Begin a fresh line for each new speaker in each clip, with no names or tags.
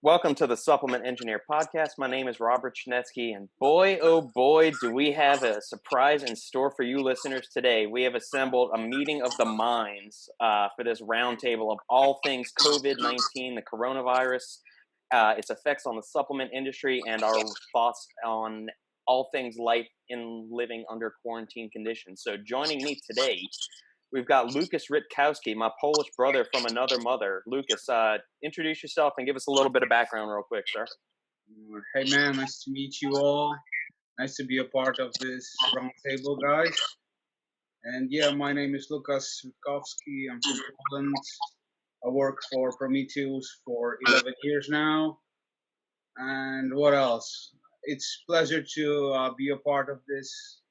Welcome to the Supplement Engineer Podcast. My name is Robert Chinetsky, and boy, oh boy, do we have a surprise in store for you listeners today. We have assembled a meeting of the minds for this roundtable of all things COVID-19, the coronavirus, its effects on the supplement industry, and our thoughts on all things life in living under quarantine conditions. So joining me today, we've got Lucas Rutkowski, my Polish brother from another mother. Lucas, introduce yourself and give us a little bit of background real quick, sir.
Hey man, nice to meet you all. Nice to be a part of this roundtable, guys. And yeah, my name is Lucas Rutkowski. I'm from Poland. I work for Prometeus for 11 years now. And what else? It's a pleasure to be a part of this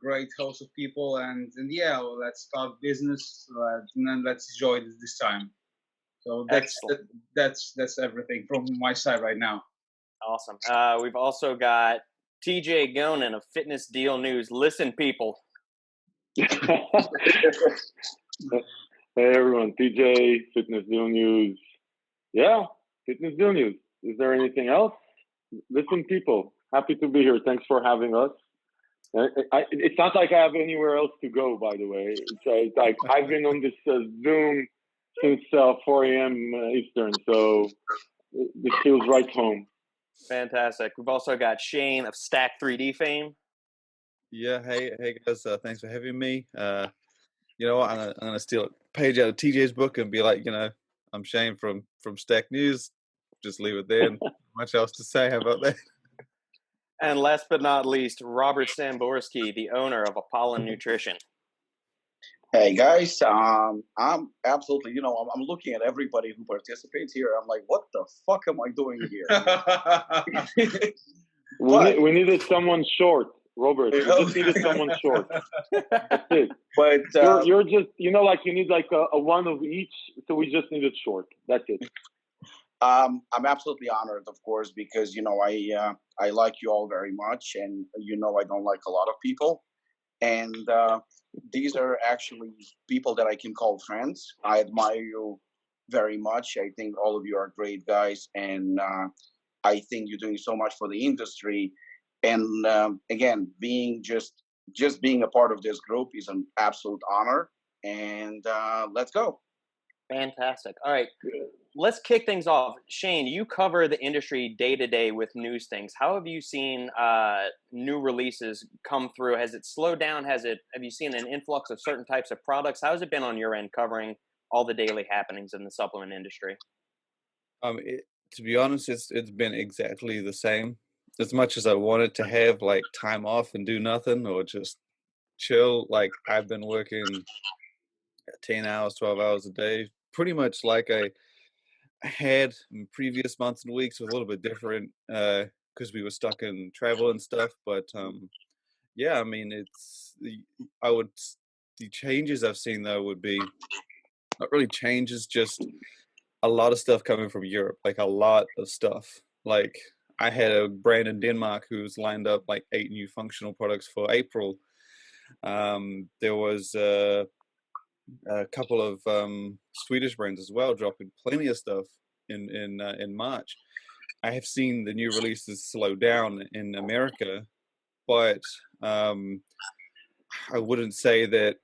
great host of people. And yeah, let's talk business and then let's enjoy this time. So that's everything from my side right now.
Awesome. We've also got TJ Gonan of Fitness Deal News. Listen, people.
Hey everyone, TJ, Fitness Deal News. Yeah, Fitness Deal News. Is there anything else? Listen, people. Happy to be here. Thanks for having us. It's not like I have anywhere else to go, by the way. It's like I've been on this Zoom since 4 a.m. Eastern, so this feels right home.
Fantastic. We've also got Shane of Stack3D fame.
Yeah, hey guys, thanks for having me. You know what, I'm gonna steal a page out of TJ's book and be like, I'm Shane from Stack News. Just leave it there. Not much else to say. How about that?
And last but not least, Robert Samborsky, the owner of Apollon Nutrition.
Hey guys, I'm absolutely, I'm looking at everybody who participates here. I'm like, what the fuck am I doing here?
We needed someone short, Robert. We just needed someone short. That's it.
But
you're just, you need like a one of each. So we just needed short. That's it.
I'm absolutely honored, of course, because I like you all very much, and I don't like a lot of people, and these are actually people that I can call friends. I admire you very much. I think all of you are great guys, and I think you're doing so much for the industry. And again, being just being a part of this group is an absolute honor. And let's go.
Fantastic. All right. Let's kick things off. Shane, you cover the industry day to day with news things. How have you seen new releases come through? Has it slowed down? Have you seen an influx of certain types of products? How has it been on your end covering all the daily happenings in the supplement industry?
To be honest, it's been exactly the same. As much as I wanted to have like time off and do nothing or just chill, like I've been working 10 hours, 12 hours a day, pretty much like I had in previous months and weeks. Was a little bit different because we were stuck in travel and stuff. But yeah, I mean, the changes I've seen though would be not really changes, just a lot of stuff coming from Europe, like a lot of stuff. Like I had a brand in Denmark who's lined up like 8 new functional products for April. There was a couple of Swedish brands as well dropping plenty of stuff in March. I have seen the new releases slow down in America, but I wouldn't say that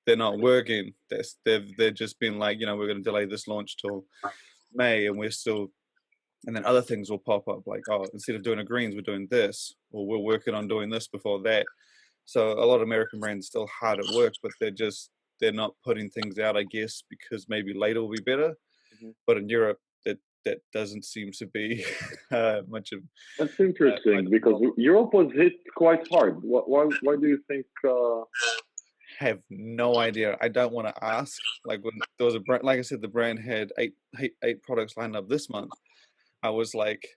they're not working. They've just been like, we're going to delay this launch till May, and we're still. And then other things will pop up like, oh, instead of doing a greens, we're doing this, or we're working on doing this before that. So a lot of American brands still hard at work, but they're not putting things out, I guess, because maybe later will be better. Mm-hmm. But in Europe, that doesn't seem to be much of.
That's interesting because Europe was hit quite hard. Why do you think?
Have no idea. I don't want to ask. Like when there was a brand, like I said, the brand had eight products lined up this month. I was like,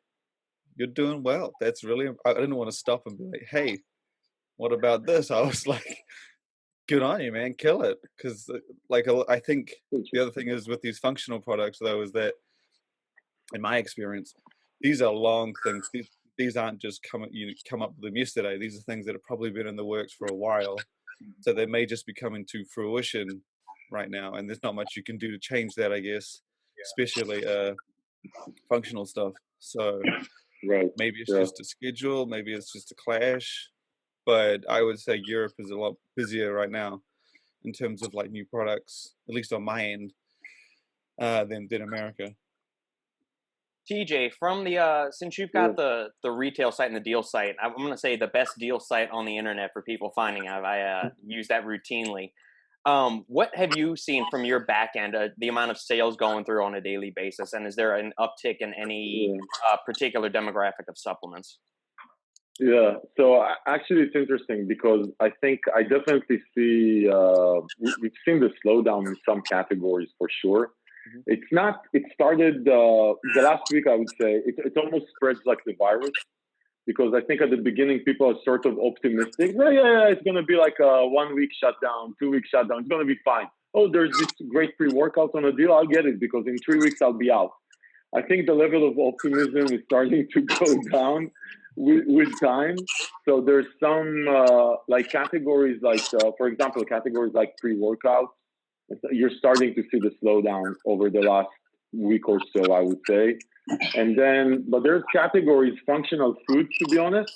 "You're doing well. That's really." I didn't want to stop and be like, "Hey, what about this?" I was like, "Good on you, man. Kill it." Because, like, I think the other thing is with these functional products, though, is that, in my experience, these are long things. These aren't just come up with them yesterday. These are things that have probably been in the works for a while. So they may just be coming to fruition right now, and there's not much you can do to change that, I guess. Yeah. Especially functional stuff. So
Right.
maybe it's
Yeah.
just a schedule, maybe it's just a clash. But I would say Europe is a lot busier right now in terms of like new products, at least on my end, than America.
TJ, from the since you've got the retail site and the deal site, I'm going to say the best deal site on the internet for people finding. I use that routinely. What have you seen from your back end, the amount of sales going through on a daily basis, and is there an uptick in any particular demographic of supplements?
Yeah, so actually it's interesting because I think I definitely see, we've seen the slowdown in some categories for sure. It's not, it started the last week, I would say, it almost spreads like the virus, because I think at the beginning people are sort of optimistic. Yeah, it's going to be like a 1 week shutdown, 2 week shutdown. It's going to be fine. Oh, there's this great pre-workout on a deal. I'll get it because in 3 weeks I'll be out. I think the level of optimism is starting to go down with time. So there's some like categories, like for example, categories like pre-workouts. You're starting to see the slowdown over the last week or so, I would say. And then, but there's categories, functional foods, to be honest.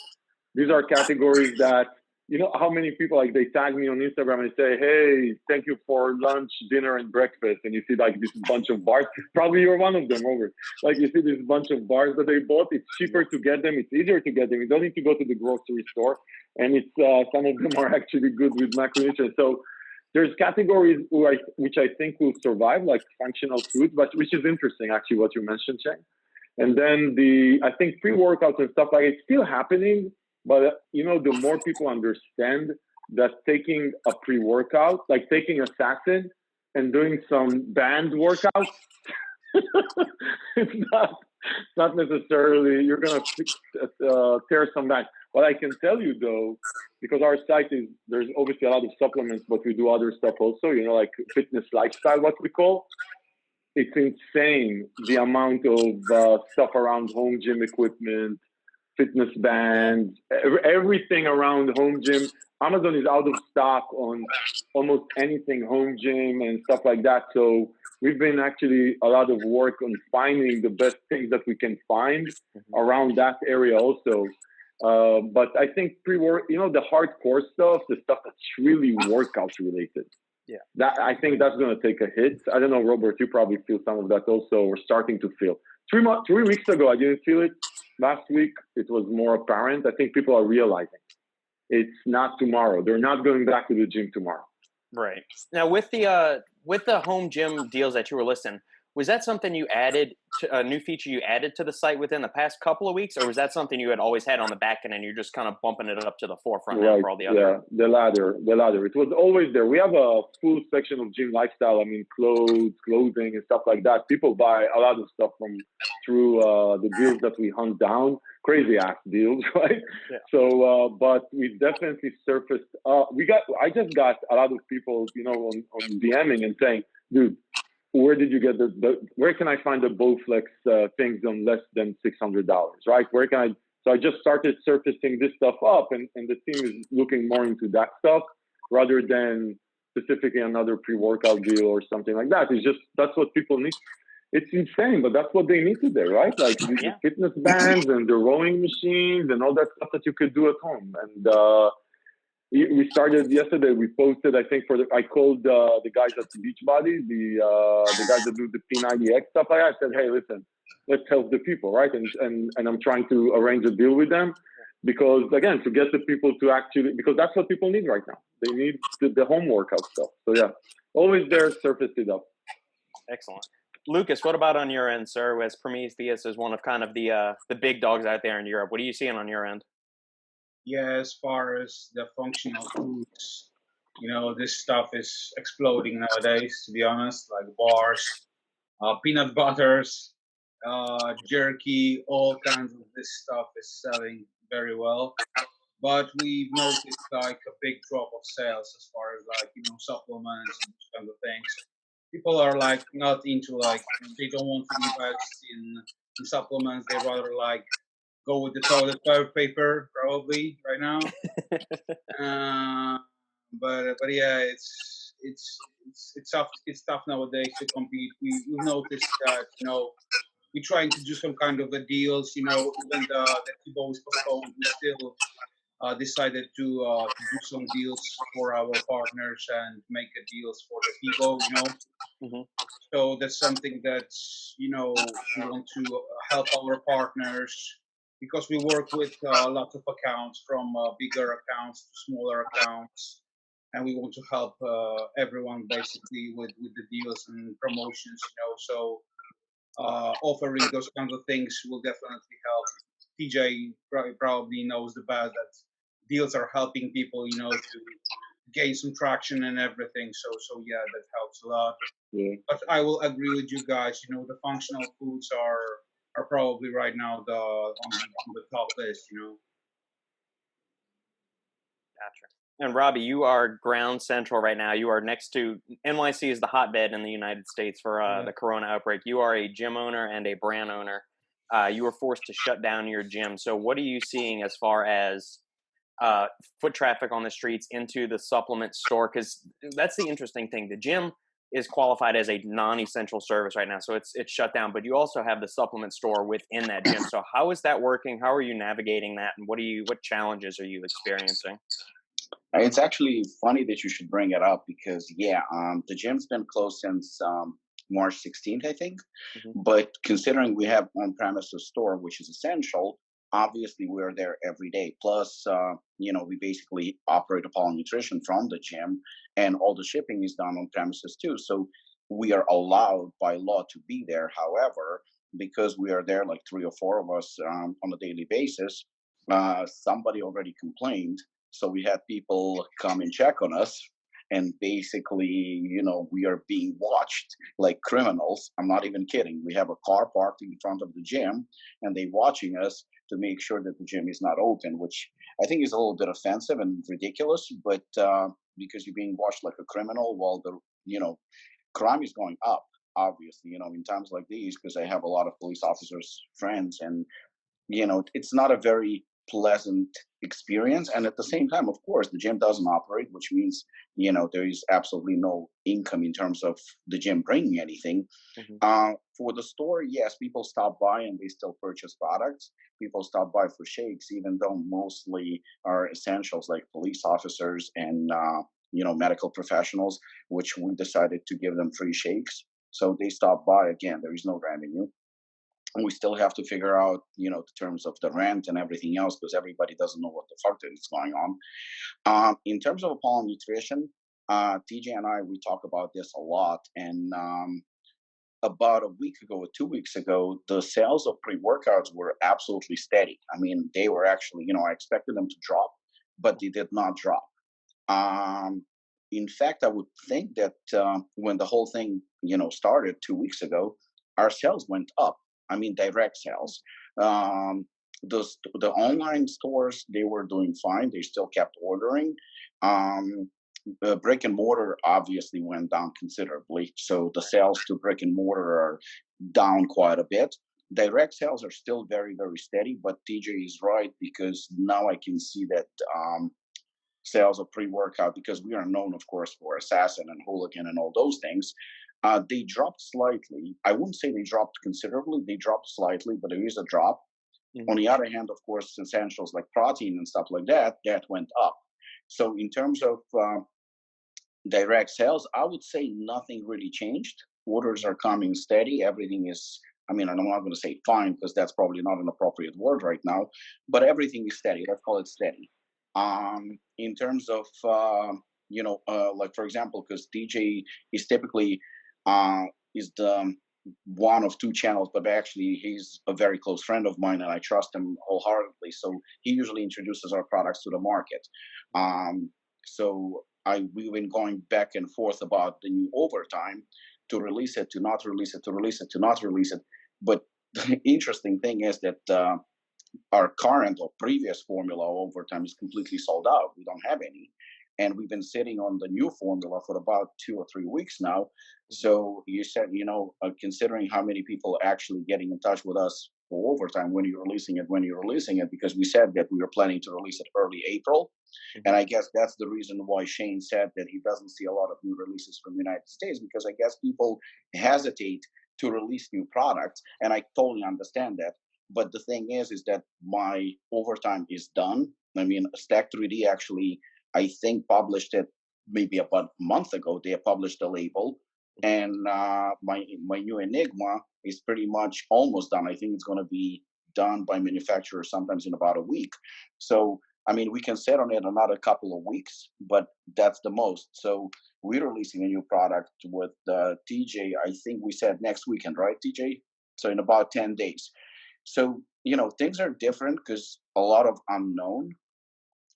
These are categories that, you know, how many people, like, they tag me on Instagram and say, hey, thank you for lunch, dinner, and breakfast. And you see like this bunch of bars. Probably you're one of them, over. Like, you see this bunch of bars that they bought. It's cheaper to get them. It's easier to get them. You don't need to go to the grocery store. And it's some of them are actually good with macronutrients. So there's categories which I think will survive, like functional foods, but which is interesting, actually, what you mentioned, Shane. And then I think pre-workouts and stuff like it's still happening, but you know, the more people understand that taking a pre-workout, like taking Assassin and doing some band workouts, it's not necessarily you're gonna tear some back. What I can tell you though, because our site there's obviously a lot of supplements, but we do other stuff also, you know, like fitness lifestyle, what we call. It's insane the amount of stuff around home gym equipment, fitness bands, everything around home gym. Amazon is out of stock on almost anything home gym and stuff like that. So we've been actually a lot of work on finding the best things that we can find around that area also. But I think you know, the hardcore stuff, the stuff that's really workout related. Yeah, that I think that's going to take a hit. I don't know, Robert, you probably feel some of that also. We're starting to feel. 3 weeks ago, I didn't feel it. Last week, it was more apparent. I think people are realizing it's not tomorrow. They're not going back to the gym tomorrow.
Right. Now, with the home gym deals that you were listing, was that something you added, a new feature you added to the site within the past couple of weeks, or was that something you had always had on the back end and you're just kind of bumping it up to the forefront now for all the other?
Yeah, the latter. It was always there. We have a full section of gym lifestyle. I mean, clothing and stuff like that. People buy a lot of stuff through the deals that we hunt down. Crazy ass deals, right? Yeah. So, but we definitely surfaced. I just got a lot of people, you know, on DMing and saying, dude, where did you get where can I find the Bowflex things on less than $600, right? Where can I, so I just started surfacing this stuff up, and the team is looking more into that stuff rather than specifically another pre-workout deal or something like that. It's just, that's what people need. It's insane, but that's what they need today, right? Like the fitness bands and the rowing machines and all that stuff that you could do at home. And, we started yesterday. We posted, I think, I called the guys at Beachbody, the guys that do the P90X stuff like that. I said, hey, listen, let's help the people, right? And I'm trying to arrange a deal with them because, again, to get the people to actually, because that's what people need right now. They need the home workout stuff. So yeah, always there, surface it up.
Excellent. Lucas, what about on your end, sir? As Prometeus is one of kind of the big dogs out there in Europe, what are you seeing on your end?
Yeah, as far as the functional foods, you know, this stuff is exploding nowadays, to be honest, like bars, peanut butters, jerky, all kinds of this stuff is selling very well. But we've noticed like a big drop of sales as far as like, you know, supplements and those kinds of things. People are like not into like, they don't want to invest in supplements. They rather like go with the toilet paper probably right now. But yeah, it's tough nowadays to compete. We've noticed that, you know, we're trying to do some kind of a deals. You know, even the Tibo was postponed, we still decided to do some deals for our partners and make deals for the Tibo. You know,
Mm-hmm.
so that's something that's, you know, we want to help our partners because we work with lots of accounts, from bigger accounts to smaller accounts, and we want to help everyone basically with the deals and promotions. You know, so offering those kinds of things will definitely help. TJ probably knows the best that deals are helping people, you know, to gain some traction and everything. So yeah, that helps a lot.
Yeah.
But I will agree with you guys. You know, the functional foods are probably right now on the top list. You know.
Gotcha. And Robbie, you are ground central right now. You are next to NYC is the hotbed in the United States for the corona outbreak. You are a gym owner and a brand owner. You were forced to shut down your gym. So what are you seeing as far as foot traffic on the streets into the supplement store? Because that's the interesting thing. The gym is qualified as a non-essential service right now, so it's shut down. But you also have the supplement store within that gym. So how is that working? How are you navigating that? And what challenges are you experiencing?
It's actually funny that you should bring it up because, the gym's been closed since March 16th, I think.
Mm-hmm.
But considering we have on-premises store, which is essential, obviously we're there every day. Plus, we basically operate Apollon Nutrition from the gym, and all the shipping is done on premises too. So we are allowed by law to be there. However, because we are there like 3 or 4 of us on a daily basis, somebody already complained. So we had people come and check on us, and basically, we are being watched like criminals. I'm not even kidding. We have a car parked in front of the gym, and they watching us to make sure that the gym is not open, which I think is a little bit offensive and ridiculous. But because you're being watched like a criminal, while the crime is going up, obviously, in times like these, because I have a lot of police officers friends, and it's not a very pleasant experience. And at the same time, of course, the gym doesn't operate, which means there is absolutely no income in terms of the gym bringing anything.
Mm-hmm.
For the store, yes, people stop by and they still purchase products. People stop by for shakes, even though mostly are essentials like police officers and medical professionals, which we decided to give them free shakes. So they stop by. Again, there is no revenue. And we still have to figure out, the terms of the rent and everything else, because everybody doesn't know what the fuck is going on. In terms of Apollon Nutrition, TJ and I, we talk about this a lot. And about a week ago or 2 weeks ago, the sales of pre-workouts were absolutely steady. I mean, they were actually, I expected them to drop, but they did not drop. In fact, I would think that when the whole thing, started 2 weeks ago, our sales went up. I mean, direct sales. The online stores, they were doing fine. They still kept ordering. Brick and mortar obviously went down considerably. So the sales to brick and mortar are down quite a bit. Direct sales are still very, very steady, but TJ is right, because now I can see that sales of pre-workout, because we are known, of course, for Assassin and Hooligan and all those things. They dropped slightly. I wouldn't say they dropped considerably. They dropped slightly, but there is a drop. Mm-hmm. On the other hand, of course, essentials like protein and stuff like that went up. So in terms of direct sales, I would say nothing really changed. Orders are coming steady. Everything is, I'm not going to say fine, because that's probably not an appropriate word right now, but everything is steady. Let's call it steady. In terms of, like, for example, because DJ is typically is the one of 2 channels, but actually he's a very close friend of mine and I trust him wholeheartedly. So he usually introduces our products to the market. So we've been going back and forth about the new overtime, to release it, to not release it, to release it, to not release it. But the interesting thing is that our current or previous formula overtime is completely sold out. We don't have any. And we've been sitting on the new formula for about 2 or 3 weeks now. So you said, considering how many people are actually getting in touch with us for overtime, when you're releasing it, because we said that we were planning to release it early April. Mm-hmm. And I guess that's the reason why Shane said that he doesn't see a lot of new releases from the United States, because I guess people hesitate to release new products, and I totally understand that. But the thing is that my overtime is done. I mean, Stack3D actually, I think, published it maybe about a month ago. They published the label, and my new Enigma is pretty much almost done. I think it's going to be done by manufacturer sometimes in about a week. So I mean, we can sit on it another couple of weeks, but that's the most. So we're releasing a new product with TJ. I think we said next weekend, right, TJ? So in about 10 days. So, you know, things are different because a lot of unknown.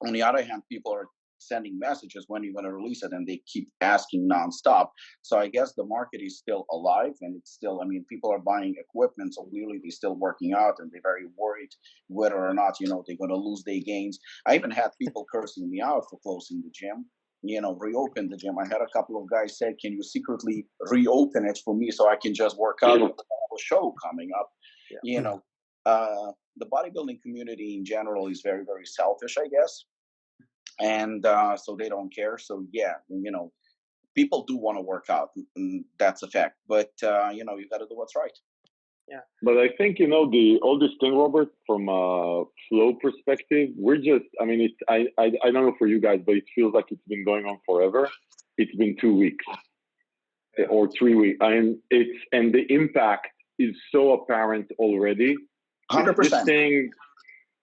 On the other hand, people are sending messages when you're going to release it, and they keep asking nonstop. So I guess the market is still alive, and it's still, I mean, people are buying equipment, so clearly they're still working out, and they're very worried whether or not, you know, they're going to lose their gains. I even had people cursing me out for closing the gym. You know, reopen the gym. I had a couple of guys say, "Can you secretly reopen it for me so I can just work out with the show coming up?"
Yeah.
You know, the bodybuilding community in general is very, very selfish, I guess, and so they don't care. So yeah, you know, people do want to work out, and that's a fact. But you know, you got to do what's right.
Yeah.
But I think, you know, all this thing, Robert, from a flow perspective, we're just, I mean, it's, I don't know for you guys, but it feels like it's been going on forever. It's been 2 weeks or 3 weeks. And the impact is so apparent already.
100%.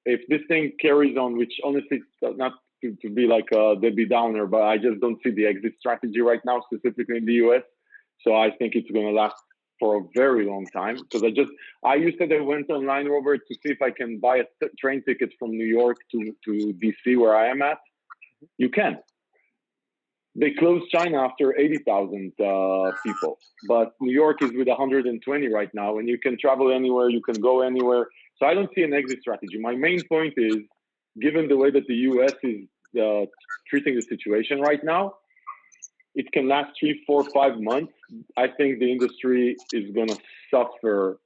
If this thing carries on, which honestly, not to be like a Debbie Downer, but I just don't see the exit strategy right now, specifically in the US. So I think it's going to last for a very long time, because I went online, Robert, to see if I can buy a train ticket from New York to DC, where I am at. You can. They closed China after 80,000 people, but New York is with 120 right now, and you can travel anywhere, you can go anywhere. So I don't see an exit strategy. My main point is, given the way that the US is treating the situation right now, it can last 3, 4, 5 months. I think the industry is going to suffer.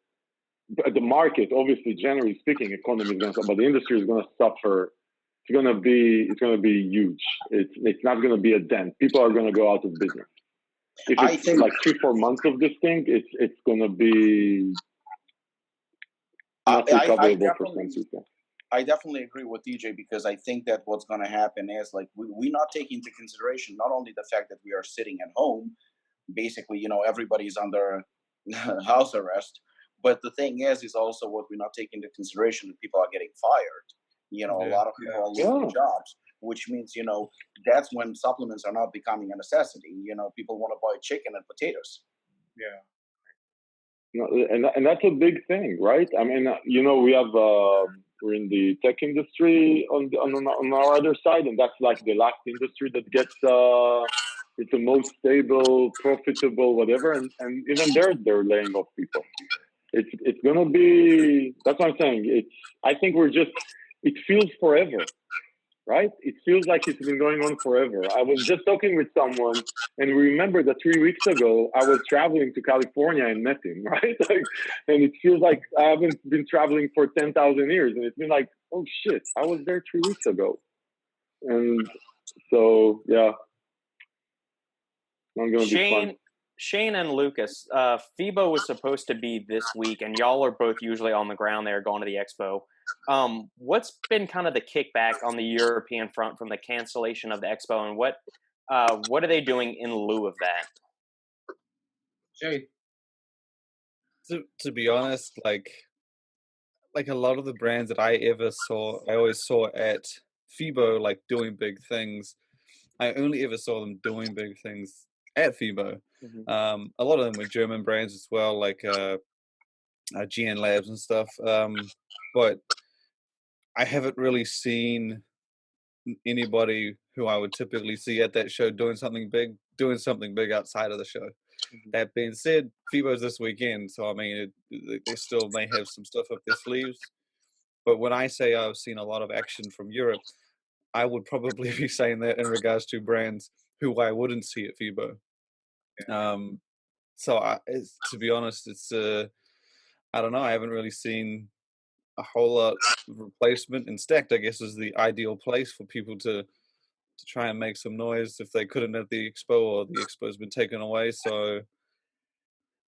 The market, obviously, generally speaking, economy is going to suffer, but the industry is going to suffer. It's going to be huge. It's not going to be a dent. People are going to go out of business. If it's like 3, 4 months of this thing, it's going to be not recoverable for some people.
I definitely agree with DJ, because I think that what's going to happen is, like, we're not taking into consideration not only the fact that we are sitting at home, basically, you know, everybody's under house arrest, but the thing is also what we're not taking into consideration, that people are getting fired. You know, a lot of people are losing jobs, which means, you know, that's when supplements are not becoming a necessity. You know, people want to buy chicken and potatoes.
Yeah.
And that's a big thing, right? I mean, you know, we're in the tech industry on our other side, and that's like the last industry that gets it's the most stable, profitable, whatever, and even they're laying off people. It's gonna be, that's what I'm saying. I think it feels forever, right? It feels like it's been going on forever. I was just talking with someone, and we remember that 3 weeks ago, I was traveling to California and met him, right? And it feels like I haven't been traveling for 10,000 years. And it's been like, oh shit, I was there 3 weeks ago. And so, yeah. Not gonna be fun.
Shane and Lucas, FIBO was supposed to be this week, and y'all are both usually on the ground there going to the expo. What's been kind of the kickback on the European front from the cancellation of the expo, and what are they doing in lieu of that?
Jay.
To be honest, like a lot of the brands that I always saw at FIBO, like doing big things. I only ever saw them doing big things at FIBO. Mm-hmm. A lot of them were German brands as well, like GN Labs and stuff. But I haven't really seen anybody who I would typically see at that show doing something big outside of the show. Mm-hmm. That being said, FIBO's this weekend, so I mean, they still may have some stuff up their sleeves. But when I say I've seen a lot of action from Europe, I would probably be saying that in regards to brands who I wouldn't see at FIBO. So to be honest, it's I don't know. I haven't really seen a whole lot of replacement. And Stacked, I guess, is the ideal place for people to try and make some noise if they couldn't at the expo, or the expo's been taken away. So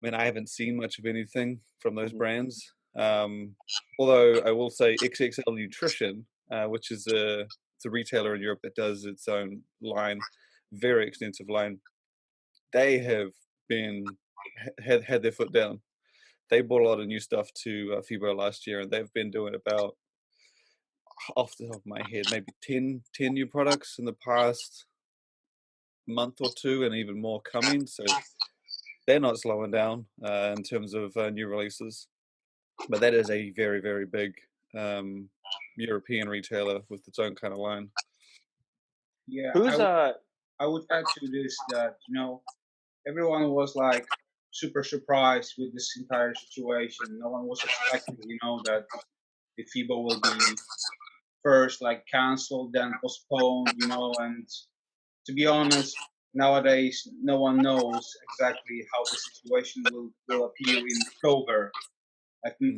mean, I haven't seen much of anything from those brands. Although I will say XXL Nutrition, which is it's a retailer in Europe that does its own line, very extensive line. They have had their foot down. They bought a lot of new stuff to FIBO last year, and they've been doing about, off the top of my head, maybe 10 new products in the past month or two, and even more coming. So they're not slowing down in terms of new releases. But that is a very, very big European retailer with its own kind of line.
Yeah,
Who's
I would add to this that, everyone was like super surprised with this entire situation. No one was expecting, that the FIBO will be first like canceled, then postponed, and to be honest, nowadays no one knows exactly how the situation will appear in October.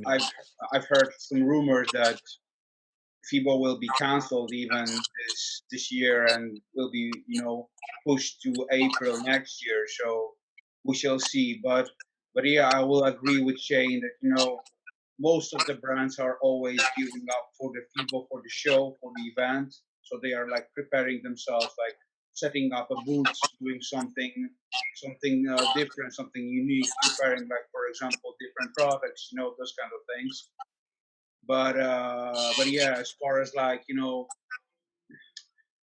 I've heard some rumors that FIBO will be cancelled even this year and will be pushed to April next year. So we shall see. But yeah, I will agree with Shane that most of the brands are always gearing up for the FIBO, for the show, for the event. So they are like preparing themselves, like setting up a booth, doing something different, something unique, preparing like, for example, different products, those kind of things. But yeah, as far as like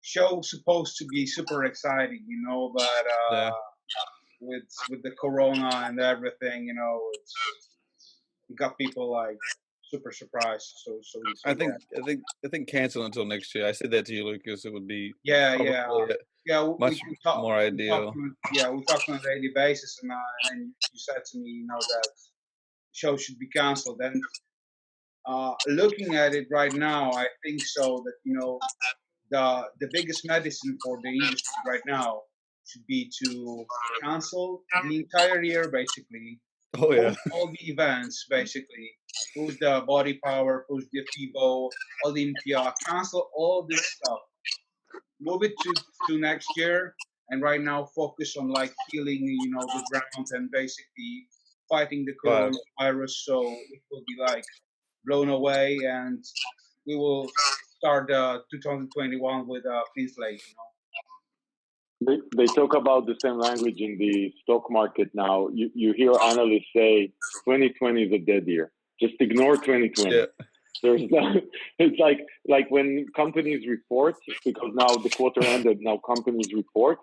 show's supposed to be super exciting, but
Yeah.
with the corona and everything, it got people like super surprised. So
I think cancel until next year. I said that to you, Lucas. It would be much more ideal.
We talked on a daily basis, and you said to me, that show should be canceled. And looking at it right now, I think so that the biggest medicine for the industry right now should be to cancel the entire year, basically.
Oh yeah.
All the events, basically. Push the body power, push the FIBO, Olympia, cancel all this stuff. Move it to next year, and right now focus on like healing, the ground and basically fighting the coronavirus, so it will be like blown away, and we will start 2021 with a clean slate.
They talk about the same language in the stock market now. You hear analysts say 2020 is a dead year. Just ignore 2020.
Yeah.
There's it's like when companies report, because now the quarter ended, now companies report,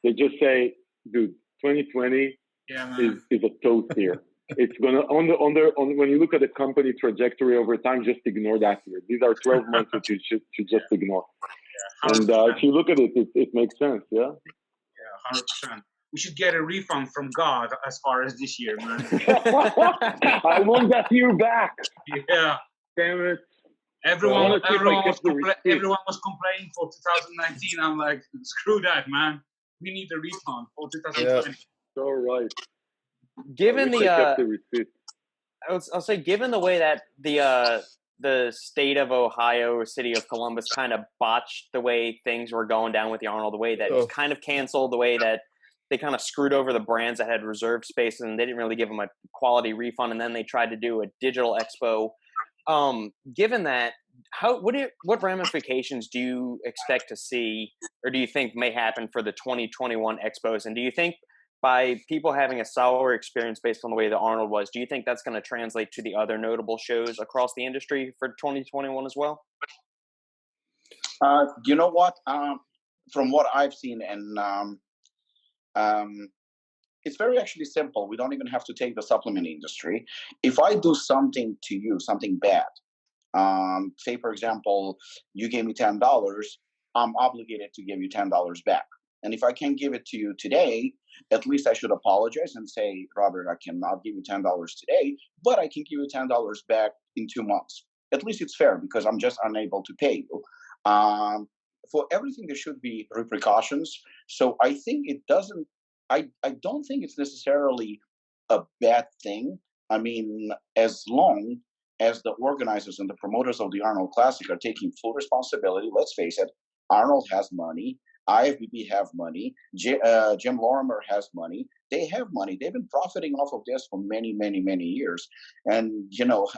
they just say, dude, 2020 is a toast year. It's gonna on when you look at the company trajectory over time, just ignore that year. These are 12 months that you should just ignore. And if you look at it, it makes sense. Yeah.
Yeah, 100%. We should get a refund from God as far as this year, man.
I want that year back.
Yeah.
Damn it.
Everyone was complaining for 2019. I'm like, screw that, man. We need a refund for 2020.
Yeah. All right.
Given I'll say, given the way that the state of Ohio, city of Columbus, kind of botched the way things were going down with the Arnold, the way that it was kind of canceled, the way that they kind of screwed over the brands that had reserved spaces, and they didn't really give them a quality refund, and then they tried to do a digital expo. Given that, what ramifications do you expect to see, or do you think may happen for the 2021 expos? And do you think by people having a sour experience based on the way the Arnold was, do you think that's going to translate to the other notable shows across the industry for 2021 as well?
You know what? From what I've seen, and it's very actually simple. We don't even have to take the supplement industry. If I do something to you, something bad, say for example, you gave me $10, I'm obligated to give you $10 back. And if I can't give it to you today, at least I should apologize and say, Robert, I cannot give you $10 today, but I can give you $10 back in 2 months. At least it's fair because I'm just unable to pay you. For everything, there should be repercussions. So I think it doesn't, I don't think it's necessarily a bad thing. I mean, as long as the organizers and the promoters of the Arnold Classic are taking full responsibility, let's face it, Arnold has money. IFBB have money. Jim Lorimer has money. They have money. They've been profiting off of this for many, many, many years. And,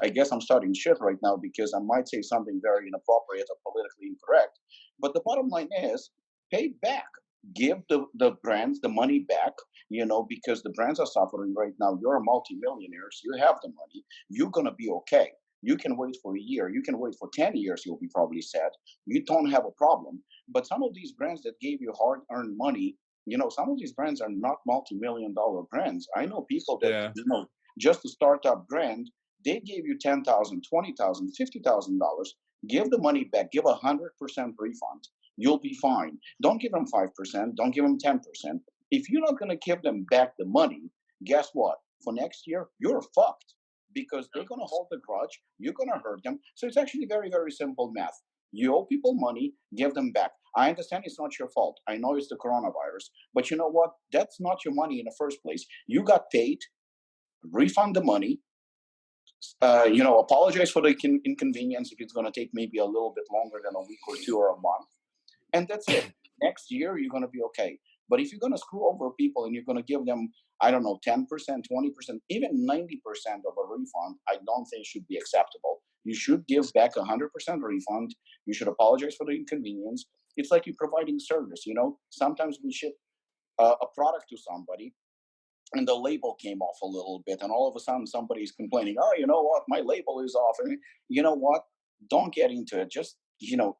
I guess I'm starting shit right now because I might say something very inappropriate or politically incorrect. But the bottom line is pay back. Give the brands the money back, because the brands are suffering right now. You're a multimillionaires. You have the money. You're going to be okay. You can wait for a year. You can wait for 10 years. You'll be probably sad. You don't have a problem. But some of these brands that gave you hard-earned money, some of these brands are not multi-million-dollar brands. I know people that, just to start up brand, they gave you $10,000, $20,000, $50,000. Give the money back. Give 100% refund. You'll be fine. Don't give them 5%. Don't give them 10%. If you're not going to give them back the money, guess what? For next year, you're fucked because they're going to hold the grudge. You're going to hurt them. So it's actually very, very simple math. You owe people money, give them back. I understand it's not your fault. I know it's the coronavirus. But you know what? That's not your money in the first place. You got paid. Refund the money. Apologize for the inconvenience if it's going to take maybe a little bit longer than a week or two or a month. And that's it. Next year, you're going to be okay. But if you're going to screw over people and you're going to give them, 10%, 20%, even 90% of a refund, I don't think should be acceptable. You should give back 100% refund. You should apologize for the inconvenience. It's like you're providing service, Sometimes we ship a product to somebody and the label came off a little bit. And all of a sudden somebody's complaining, oh, you know what? My label is off. And you know what? Don't get into it. Just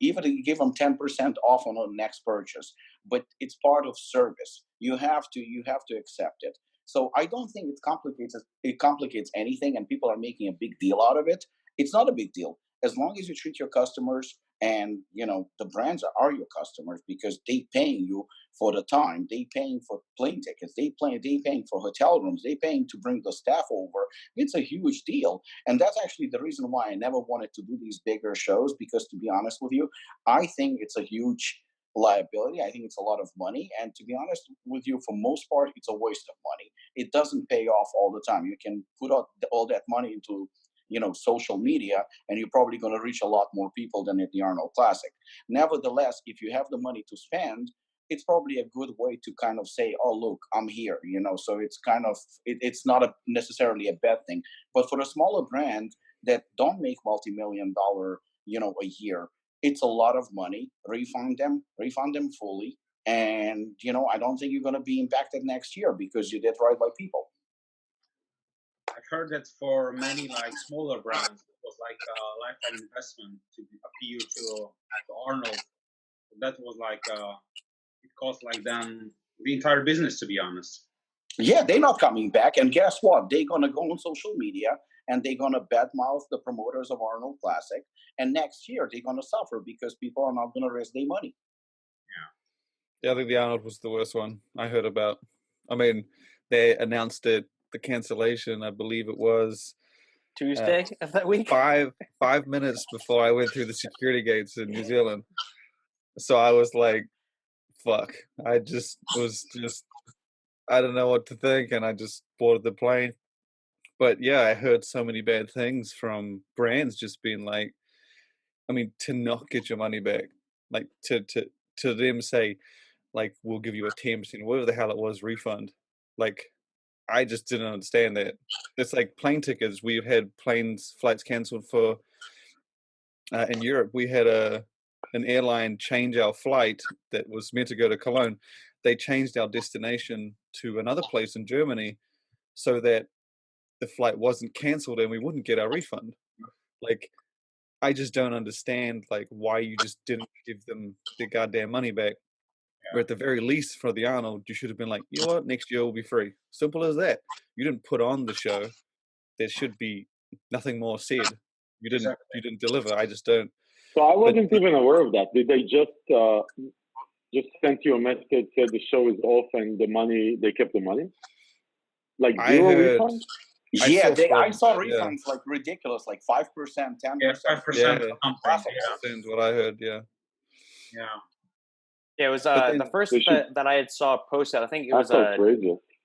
even you give them 10% off on the next purchase, but it's part of service. You have to accept it. So I don't think it complicates anything, and people are making a big deal out of it. It's not a big deal as long as you treat your customers, and the brands are your customers because they paying you for the time, they paying for plane tickets, they paying for hotel rooms, they paying to bring the staff over. It's a huge deal, and that's actually the reason why I never wanted to do these bigger shows, because to be honest with you, I think it's a huge liability. I think it's a lot of money, and to be honest with you, for most part, it's a waste of money. It doesn't pay off all the time. You can put out all that money into social media, and you're probably going to reach a lot more people than at the Arnold Classic. Nevertheless, if you have the money to spend, it's probably a good way to kind of say, oh, look, I'm here, so it's kind of, it's not necessarily a bad thing. But for a smaller brand that don't make multi-million-dollar, a year, it's a lot of money. Refund them fully. And, I don't think you're going to be impacted next year because you did right by people.
I've heard that for many smaller brands, it was like a lifetime investment to appeal to Arnold. That was it cost them the entire business, to be honest.
Yeah, they're not coming back. And guess what? They're going to go on social media and they're going to badmouth the promoters of Arnold Classic. And next year, they're going to suffer because people are not going to raise their money.
Yeah, I think the Arnold was the worst one I heard about. I mean, they announced it, the cancellation, I believe it was
Tuesday of that week.
5 minutes before I went through the security gates in New Zealand. So I was like, fuck. I don't know what to think, and I just boarded the plane. But yeah, I heard so many bad things from brands just being like, to not get your money back. Like to them say, like, we'll give you a 10%, whatever the hell it was, refund. Like, I just didn't understand that. It's like plane tickets. We've had flights cancelled for in Europe. We had an airline change our flight that was meant to go to Cologne. They changed our destination to another place in Germany so that the flight wasn't cancelled and we wouldn't get our refund. Like, I just don't understand why you just didn't give them their goddamn money back. Or at the very least, for the Arnold, you should have been like, you know what, next year will be free. Simple as that. You didn't put on the show. There should be nothing more said. You didn't deliver. I just don't.
So I wasn't even aware of that. Did they just sent you a message, said the show is off and they kept the money? Like zero refund?
Yeah, I saw refunds ridiculous, 5%, 10%.
Yeah, 5%.
That's what I heard. Yeah.
Yeah.
Yeah, it was the first that I had saw posted. I think it was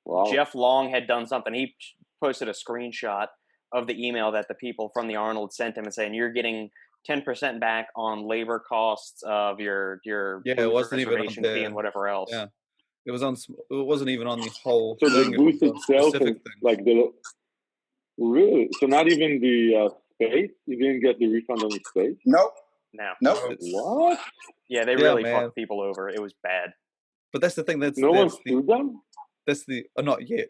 wow.
Jeff Long had done something. He posted a screenshot of the email that the people from the Arnold sent him and saying, you're getting 10% back on labor costs of your
Yeah,
food
it wasn't even on
reservation fee and whatever else.
Yeah, it was on. It wasn't even on the whole
So
thing.
the
It was
booth
on
itself
specific
and
things.
like the really, so not even the space. You didn't get the refund on the space.
Nope.
No.
Nope.
What?
Yeah, they
Yeah,
really
man.
fucked people over. It was bad.
But that's the thing.
No one sued them.
That's the not yet.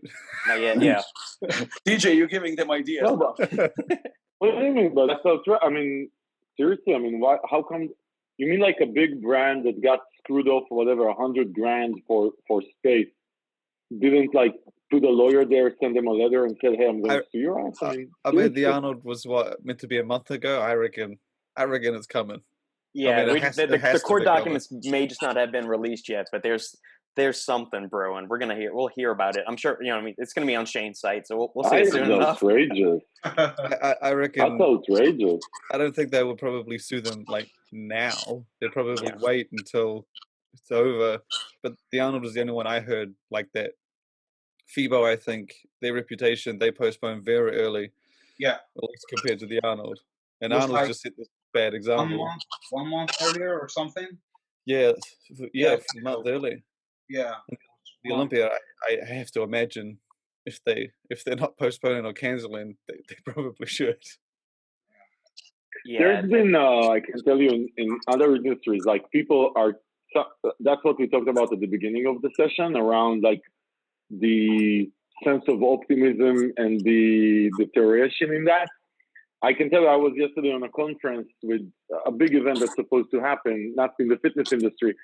Not yet. Yeah.
DJ, you're giving them ideas.
No, but what do you mean? But that's not right. I mean, seriously. I mean, why? How come? You mean like a big brand that got screwed off for whatever $100,000 for space didn't like put a lawyer there, send them a letter, and said, "Hey, I'm going to sue your ass."
I mean, the Arnold was meant to be a month ago. I reckon it's coming.
Yeah,
I mean,
the court documents may just not have been released yet, but there's something brewing. We'll hear about it. I'm sure, you know, I mean, it's going to be on Shane's site, so we'll see it soon enough.
Outrageous.
I reckon.
That's outrageous.
I don't think they will probably sue them like now. They'll probably wait until it's over. But the Arnold was the only one I heard like that. FIBO, I think, their reputation, they postponed very early.
Yeah.
At least compared to the Arnold. And
Was
Arnold's
like
just set this bad example.
1 month earlier or something.
Yeah,
Yeah,
a month early.
Yeah.
The Olympia, I have to imagine if they're not postponing or canceling, they probably should.
Yeah.
There's been, I can tell you, in other industries, like people are. That's what we talked about at the beginning of the session around like the sense of optimism and the deterioration in that. I can tell you, I was yesterday on a conference with a big event that's supposed to happen, not in the fitness industry,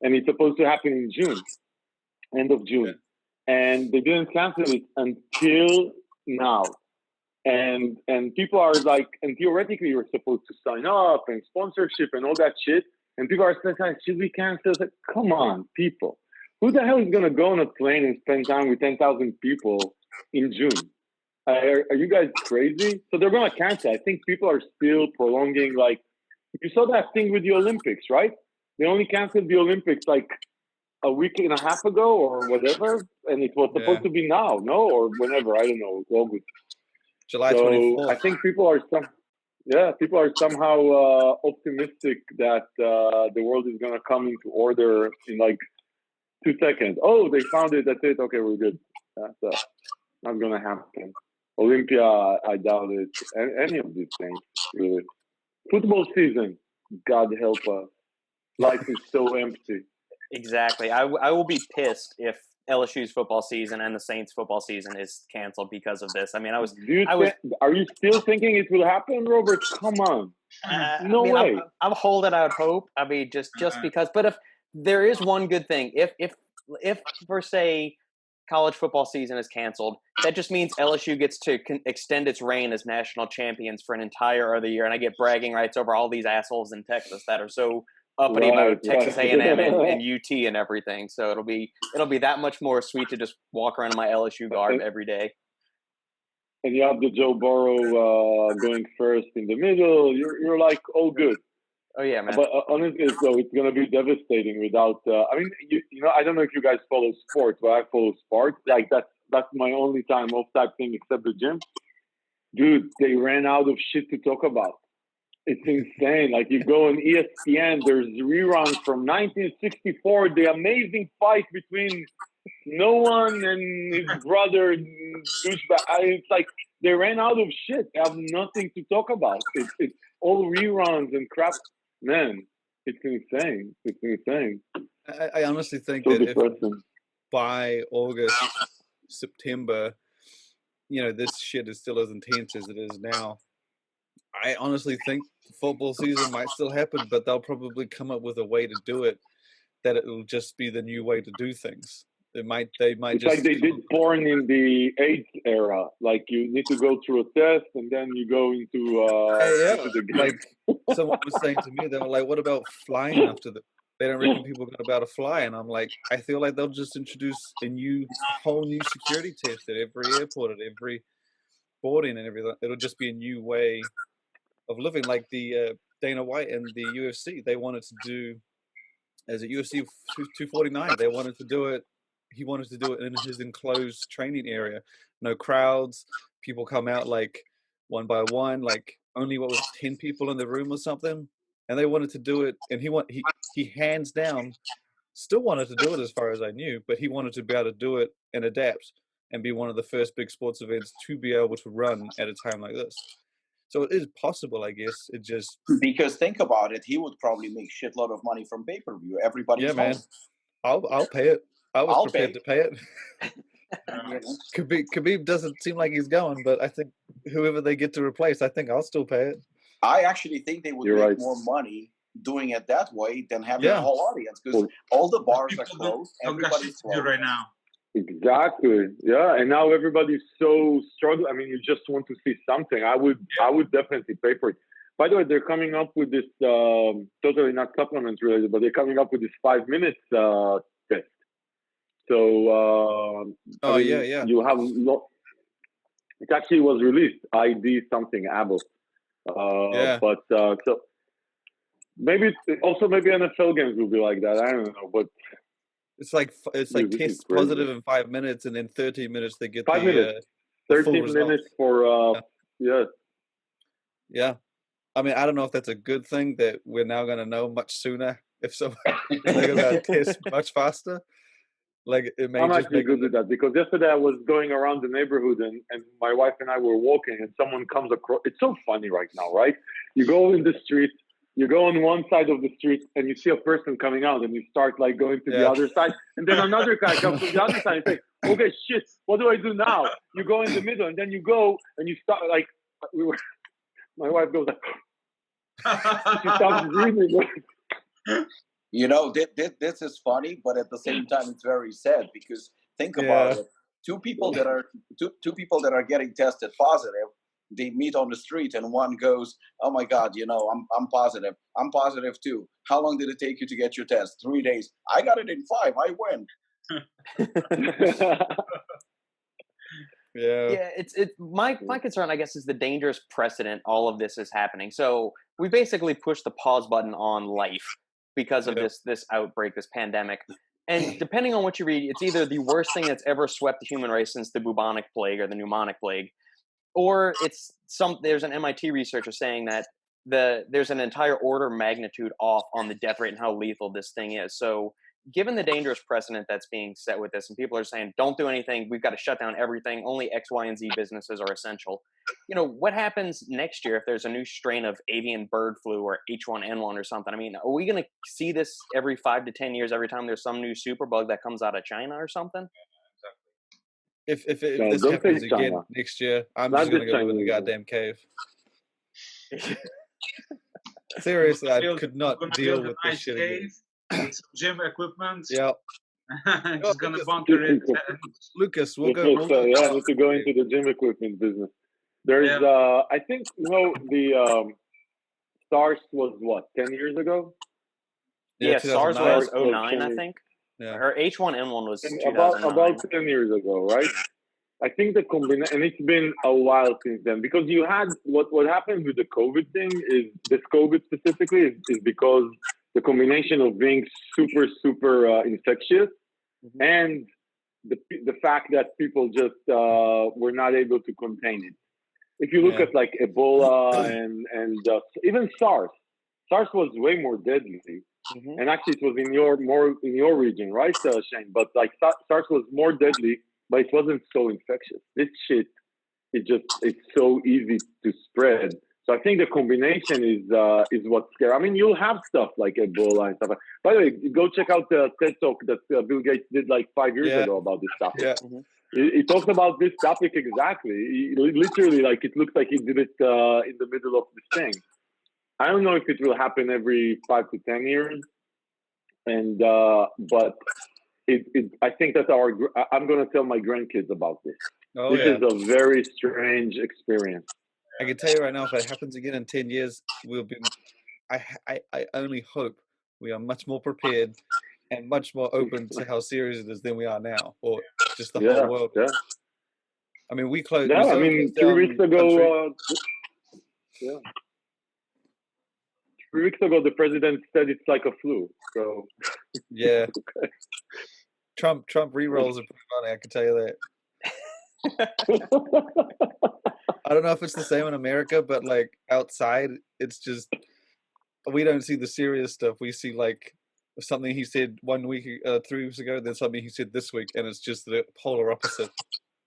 and it's supposed to happen in June, end of June. And they didn't cancel it until now. And people are like, and theoretically you're supposed to sign up and sponsorship and all that shit. And people are saying, should we cancel? It's like, come on, people. Who the hell is going to go on a plane and spend time with 10,000 people in June? Are you guys crazy? So they're going to cancel. I think people are still prolonging, like, you saw that thing with the Olympics, right? They only canceled the Olympics like a week and a half ago or whatever. And it was supposed to be now, no? Or whenever, I don't know, August.
July 24th.
I think people are somehow optimistic that the world is going to come into order in like 2 seconds. Oh, they found it. That's it. Okay, we're good. That's not going to happen. Olympia, I doubt it. Any of these things, really. Football season, God help us. Life is so empty.
Exactly. I will be pissed if LSU's football season and the Saints football season is canceled because of this. I mean,
Are you still thinking it will happen, Robert? Come on. No way.
I'm holding out hope. I mean, just because. But if there is one good thing, if for say college football season is canceled, that just means LSU gets to extend its reign as national champions for an entire other year, and I get bragging rights over all these assholes in Texas that are so uppity about Texas A&M and UT and everything. So it'll be that much more sweet to just walk around in my LSU garb every day.
And you have the Joe Burrow going first in the middle. You're like all good.
Oh yeah, man.
But honestly, so it's gonna be devastating without. I mean, you know, I don't know if you guys follow sports, but I follow sports. Like that's my only time off type thing, except the gym. Dude, they ran out of shit to talk about. It's insane. Like you go on ESPN, there's reruns from 1964, the amazing fight between Noah and his brother douchebag. It's like they ran out of shit. They have nothing to talk about. It's all reruns and crap. Man, it's insane. It's insane.
I honestly think
So
that
depressing.
if by August, September, you know, this shit is still as intense as it is now. I honestly think football season might still happen, but they'll probably come up with a way to do it that it will just be the new way to do things. They might
It's
just
like they did porn in the AIDS era. Like you need to go through a test and then you go into the game.
Like someone was saying to me, they were like, "What about flying after the?" They don't reckon people are going to be able to fly, and I'm like, I feel like they'll just introduce a whole new security test at every airport, at every boarding, and everything. It'll just be a new way of living, like the Dana White and the UFC. They wanted to do as a UFC 249. They wanted to do it. He wanted to do it in his enclosed training area, no crowds. People come out like one by one, like only 10 people in the room or something, and they wanted to do it, and he hands down still wanted to do it as far as I knew, but he wanted to be able to do it and adapt and be one of the first big sports events to be able to run at a time like this. So it is possible, I guess. It just
because think about it, he would probably make shitload of money from pay-per-view. Everybody's
man. I'll pay it. I was prepared to pay it. Khabib doesn't seem like he's going, but I think whoever they get to replace, I think I'll still pay it.
I actually think they would make more money doing it that way than having a whole audience, because all the bars are closed. Everybody's closed
right now.
Exactly. Yeah, and now everybody's so struggling. I mean, you just want to see something. I would definitely pay for it. By the way, they're coming up with this totally not supplement related, but they're coming up with this 5 minutes test. So you have it actually was released. ID something Abbott. But so maybe NFL games will be like that. I don't know, but
it's like tests positive in 5 minutes, and then 13 minutes they get
5 minutes, 13 minutes for yeah.
I mean, I don't know if that's a good thing that we're now going to know much sooner. If so, they're going to test much faster. Like it may. I'm
actually good with that, because yesterday I was going around the neighborhood and my wife and I were walking, and someone comes across. It's so funny right now, right? You go in the street, you go on one side of the street, and you see a person coming out, and you start like going to the other side, and then another guy comes from the other side and say, "Okay, shit, what do I do now?" You go in the middle, and then you go and you start like my wife goes like, she stops breathing.
You know, this is funny, but at the same time, it's very sad, because think about it. Two people that are getting tested positive, they meet on the street, and one goes, "Oh my God, you know, I'm positive. I'm positive too. How long did it take you to get your test? 3 days. I got it in 5. I win."
Yeah, it's my concern, I guess, is the dangerous precedent all of this is happening. So we basically pushed the pause button on life because of this outbreak, this pandemic. And depending on what you read, it's either the worst thing that's ever swept the human race since the bubonic plague or the pneumonic plague, or there's an MIT researcher saying that there's an entire order of magnitude off on the death rate and how lethal this thing is. So given the dangerous precedent that's being set with this, and people are saying, don't do anything, we've got to shut down everything, only X, Y, and Z businesses are essential. You know, what happens next year if there's a new strain of avian bird flu or H1N1 or something? I mean, are we going to see this every 5 to 10 years, every time there's some new superbug that comes out of China or something?
If this happens again next year, I'm just going to go live in the goddamn cave. Seriously, I could not deal with this shit again.
With some gym equipment.
Yeah.
Just gonna bunker it.
Lucas, we'll go.
I need to go into the gym equipment business. There's, I think, the SARS was what, 10 years ago?
Yeah, SARS was 09, I think. Yeah. Or H1N1 was 2009.
About 10 years ago, right? I think the combination, and it's been a while since then, because you had what happened with the COVID thing is this COVID specifically is because the combination of being super, super infectious and the fact that people just were not able to contain it. If you look at like Ebola and even SARS was way more deadly. And actually it was in your region, right, Shane? But like SARS was more deadly, but it wasn't so infectious. This shit, it's so easy to spread. So I think the combination is what's scary. I mean, you'll have stuff like Ebola and stuff. By the way, go check out the TED Talk that Bill Gates did like 5 years ago about this topic. He talked about this topic exactly. He literally, like, it looks like he did it in the middle of this thing. I don't know if it will happen every 5 to 10 years, and but I think that I'm going to tell my grandkids about this. This is a very strange experience.
I can tell you right now, if it happens again in 10 years, we'll be. I only hope we are much more prepared and much more open to how serious it is than we are now, or just the whole world.
Yeah.
I mean, we closed.
Yeah, I mean, 3 weeks ago. 3 weeks ago, the president said it's like a flu. So.
Yeah. Okay. Trump re-rolls are pretty funny. I can tell you that. I don't know if it's the same in America, but like outside, it's just we don't see the serious stuff. We see like something he said 1 week, 3 weeks ago, then something he said this week, and it's just the polar opposite.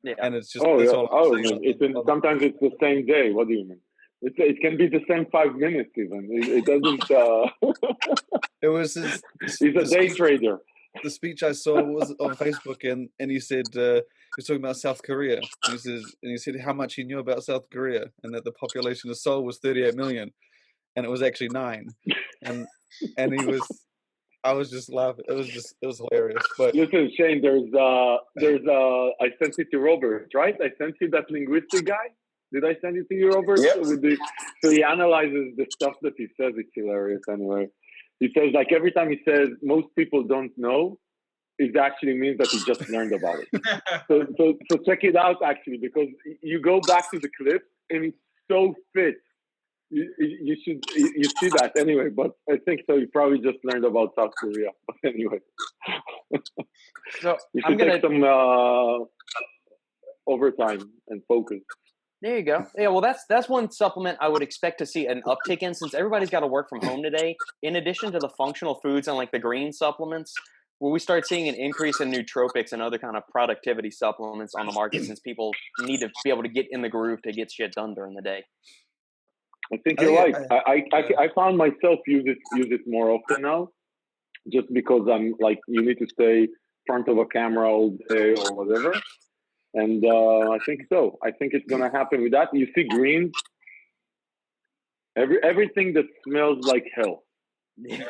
Yeah.
And it's just
Oh,
that's
yeah.
all I'm
Oh,
saying.
sometimes it's the same day. What do you mean? It can be the same 5 minutes even. It doesn't.
It was his.
He's a day trader.
The speech I saw was on Facebook, and he said he was talking about South Korea. And he said how much he knew about South Korea, and that the population of Seoul was 38 million, and it was actually 9. And he was, I was just laughing. It was hilarious. But
Listen, Shane, I sent it to Robert, right? I sent you that linguistic guy. Did I send it to you, Robert?
Yep.
So he analyzes the stuff that he says. It's hilarious anyway. He says, like, every time he says most people don't know, it actually means that he just learned about it. So check it out, actually, because you go back to the clip and it so fits. You see that anyway, but I think so. You probably just learned about South Korea. But anyway,
So
you
I'm
should
gonna
take some overtime and focus.
There you go. Yeah, well, that's one supplement I would expect to see an uptick in, since everybody's got to work from home today. In addition to the functional foods and like the green supplements, will we start seeing an increase in nootropics and other kind of productivity supplements on the market, since people need to be able to get in the groove to get shit done during the day?
I think you're right. I found myself use it more often now, just because I'm like, you need to stay in front of a camera all day or whatever. And I think so. I think it's gonna happen with that. You see greens, everything that smells like hell,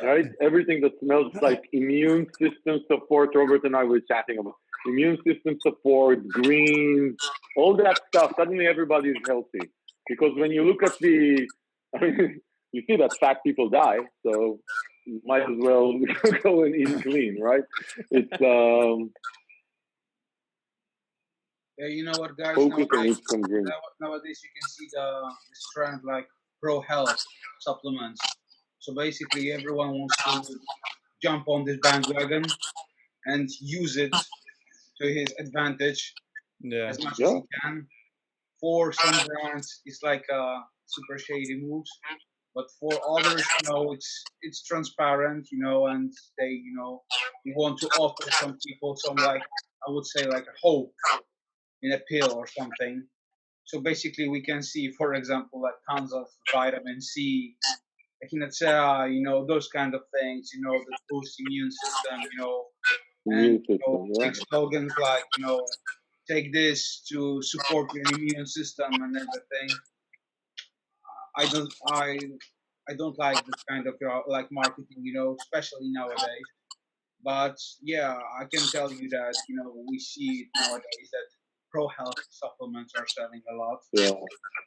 right? Everything that smells like immune system support. Robert and I were chatting about immune system support, greens, all that stuff. Suddenly everybody is healthy, because when you look at you see that fat people die, so you might as well go and eat clean, right? It's
Yeah, you know what, guys?
focus and eat some greens.
Nowadays, you can see this trend like pro health supplements. So basically, everyone wants to jump on this bandwagon and use it to his advantage as much as he can. For some brands, it's like super shady moves, but for others, it's transparent, and they, want to offer some people some, like, I would say, like a hope in a pill or something. So basically, we can see, for example, like tons of vitamin C, echinacea, those kind of things, that boost immune system, and big slogans like, take this to support your immune system and everything. I don't like this kind of like marketing, especially nowadays. But yeah, I can tell you that we see it nowadays that pro health supplements are selling a lot.
Yeah.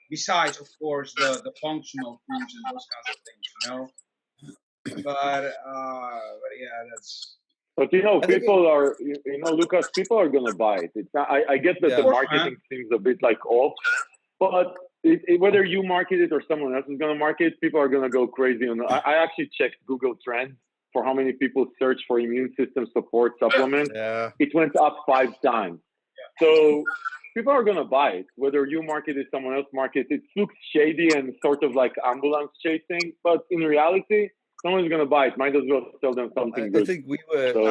Besides, of course, the functional foods and those kinds of things, But yeah, that's.
But people are, Lucas, people are gonna buy it. It's not, I get that the marketing seems a bit like off, but whether you market it or someone else is gonna market it, people are gonna go crazy. I actually checked Google Trends for how many people search for immune system support supplements.
Yeah.
It went up 5 times. So people are gonna buy it, whether you market it, someone else markets it. It looks shady and sort of like ambulance chasing, but in reality, someone's gonna buy it. Might as well sell them something good.
I think we were. So,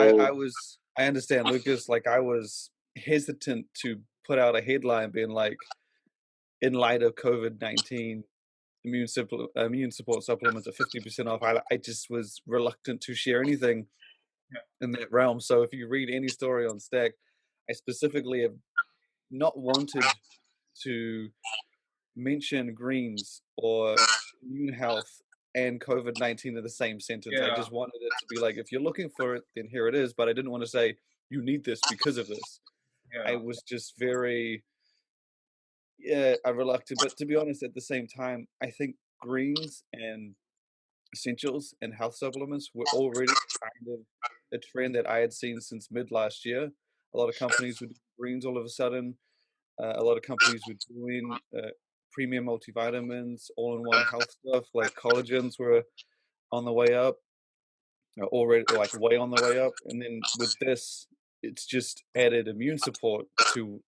I understand, Lucas. Like, I was hesitant to put out a headline being like, in light of COVID-19, immune support supplements are 50% off. I just was reluctant to share anything in that realm. So if you read any story on Stack, I specifically have not wanted to mention greens or immune health and COVID-19 in the same sentence. I just wanted it to be like, if you're looking for it, then here it is. But I didn't want to say, you need this because of this. I was just very, I'm reluctant. But to be honest, at the same time, I think greens and essentials and health supplements were already kind of a trend that I had seen since mid last year. A lot of companies were doing greens all of a sudden. A lot of companies were doing premium multivitamins, all-in-one health stuff, like collagens were on the way up, already like way on the way up. And then with this, it's just added immune support to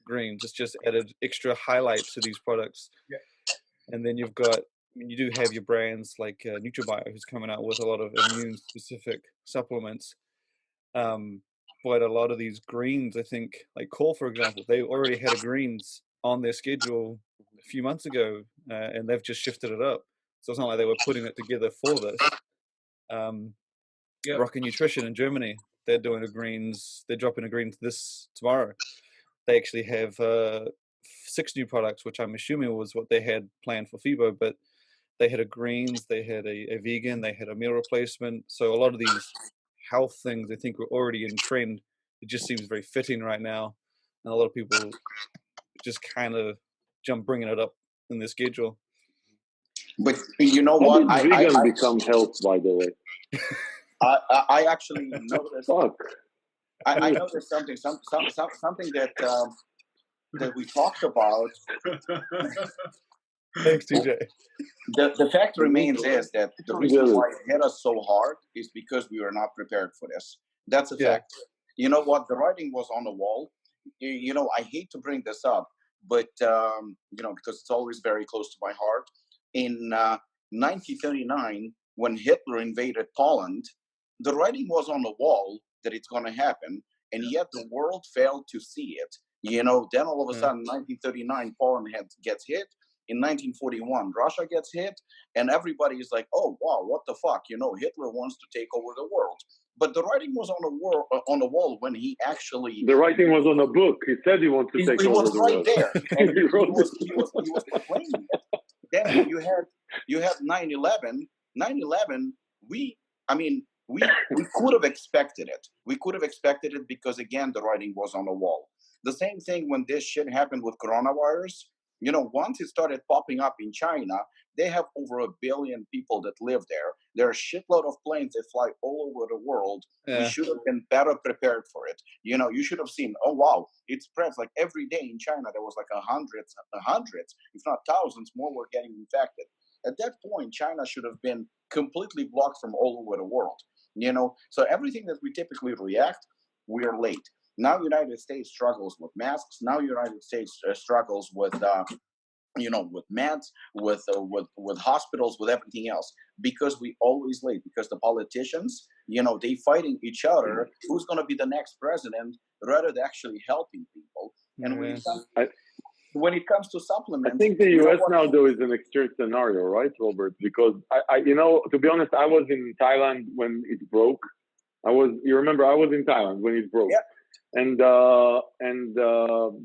greens. It's just added extra highlight to these products.
Yeah.
And then you've got, you do have your brands like NutriBio, who's coming out with a lot of immune-specific supplements. But a lot of these greens, I think, like Core, for example, they already had a greens on their schedule a few months ago, and they've just shifted it up. So it's not like they were putting it together for this. Rocket Nutrition in Germany, they're doing a greens. They're dropping a greens this tomorrow. They actually have 6 new products, which I'm assuming was what they had planned for FIBO, but they had a greens, they had a vegan, they had a meal replacement. So a lot of these health things, I think, were already in trend. It just seems very fitting right now, and a lot of people just kind of bringing it up in their schedule.
But you know
How
what?
did vegan become health, by the way?
I actually noticed. I noticed something that we talked about.
Thanks, TJ.
The fact remains is that the reason why it hit us so hard is because we were not prepared for this. That's a fact. You know what? The writing was on the wall. You know, I hate to bring this up, but you know, because it's always very close to my heart. In 1939, when Hitler invaded Poland, the writing was on the wall that it's going to happen, and yet the world failed to see it. You know, then all of a sudden, 1939, Poland gets hit. In 1941, Russia gets hit, and everybody is like, "Oh wow, what the fuck?" You know, Hitler wants to take over the world. But the writing was on the wall when he actually.
The writing was on a book. He said he wants to take over the world.
He was right there, and he was explaining it. Then you had 9/11. 9/11. We could have expected it. We could have expected it because again, the writing was on the wall. The same thing when this shit happened with coronavirus. You know, once it started popping up in China, they have over 1 billion people that live there. There are a shitload of planes that fly all over the world. We should have been better prepared for it. You know, you should have seen, oh, wow, it spreads like every day in China. There was like hundreds, if not thousands more were getting infected. At that point, China should have been completely blocked from all over the world. You know, so everything that we typically react, we are late. Now United States struggles with masks. Now United States struggles with, you know, with meds, with hospitals, with everything else, because we always late. Because the politicians, you know, they fighting each other. Who's going to be the next president, rather than actually helping people? And when it comes to supplements,
I think the U.S. now though is an extreme scenario, right, Robert? Because I you know, to be honest, I was in Thailand when it broke. You remember, I was in Thailand when it broke.
Yeah.
And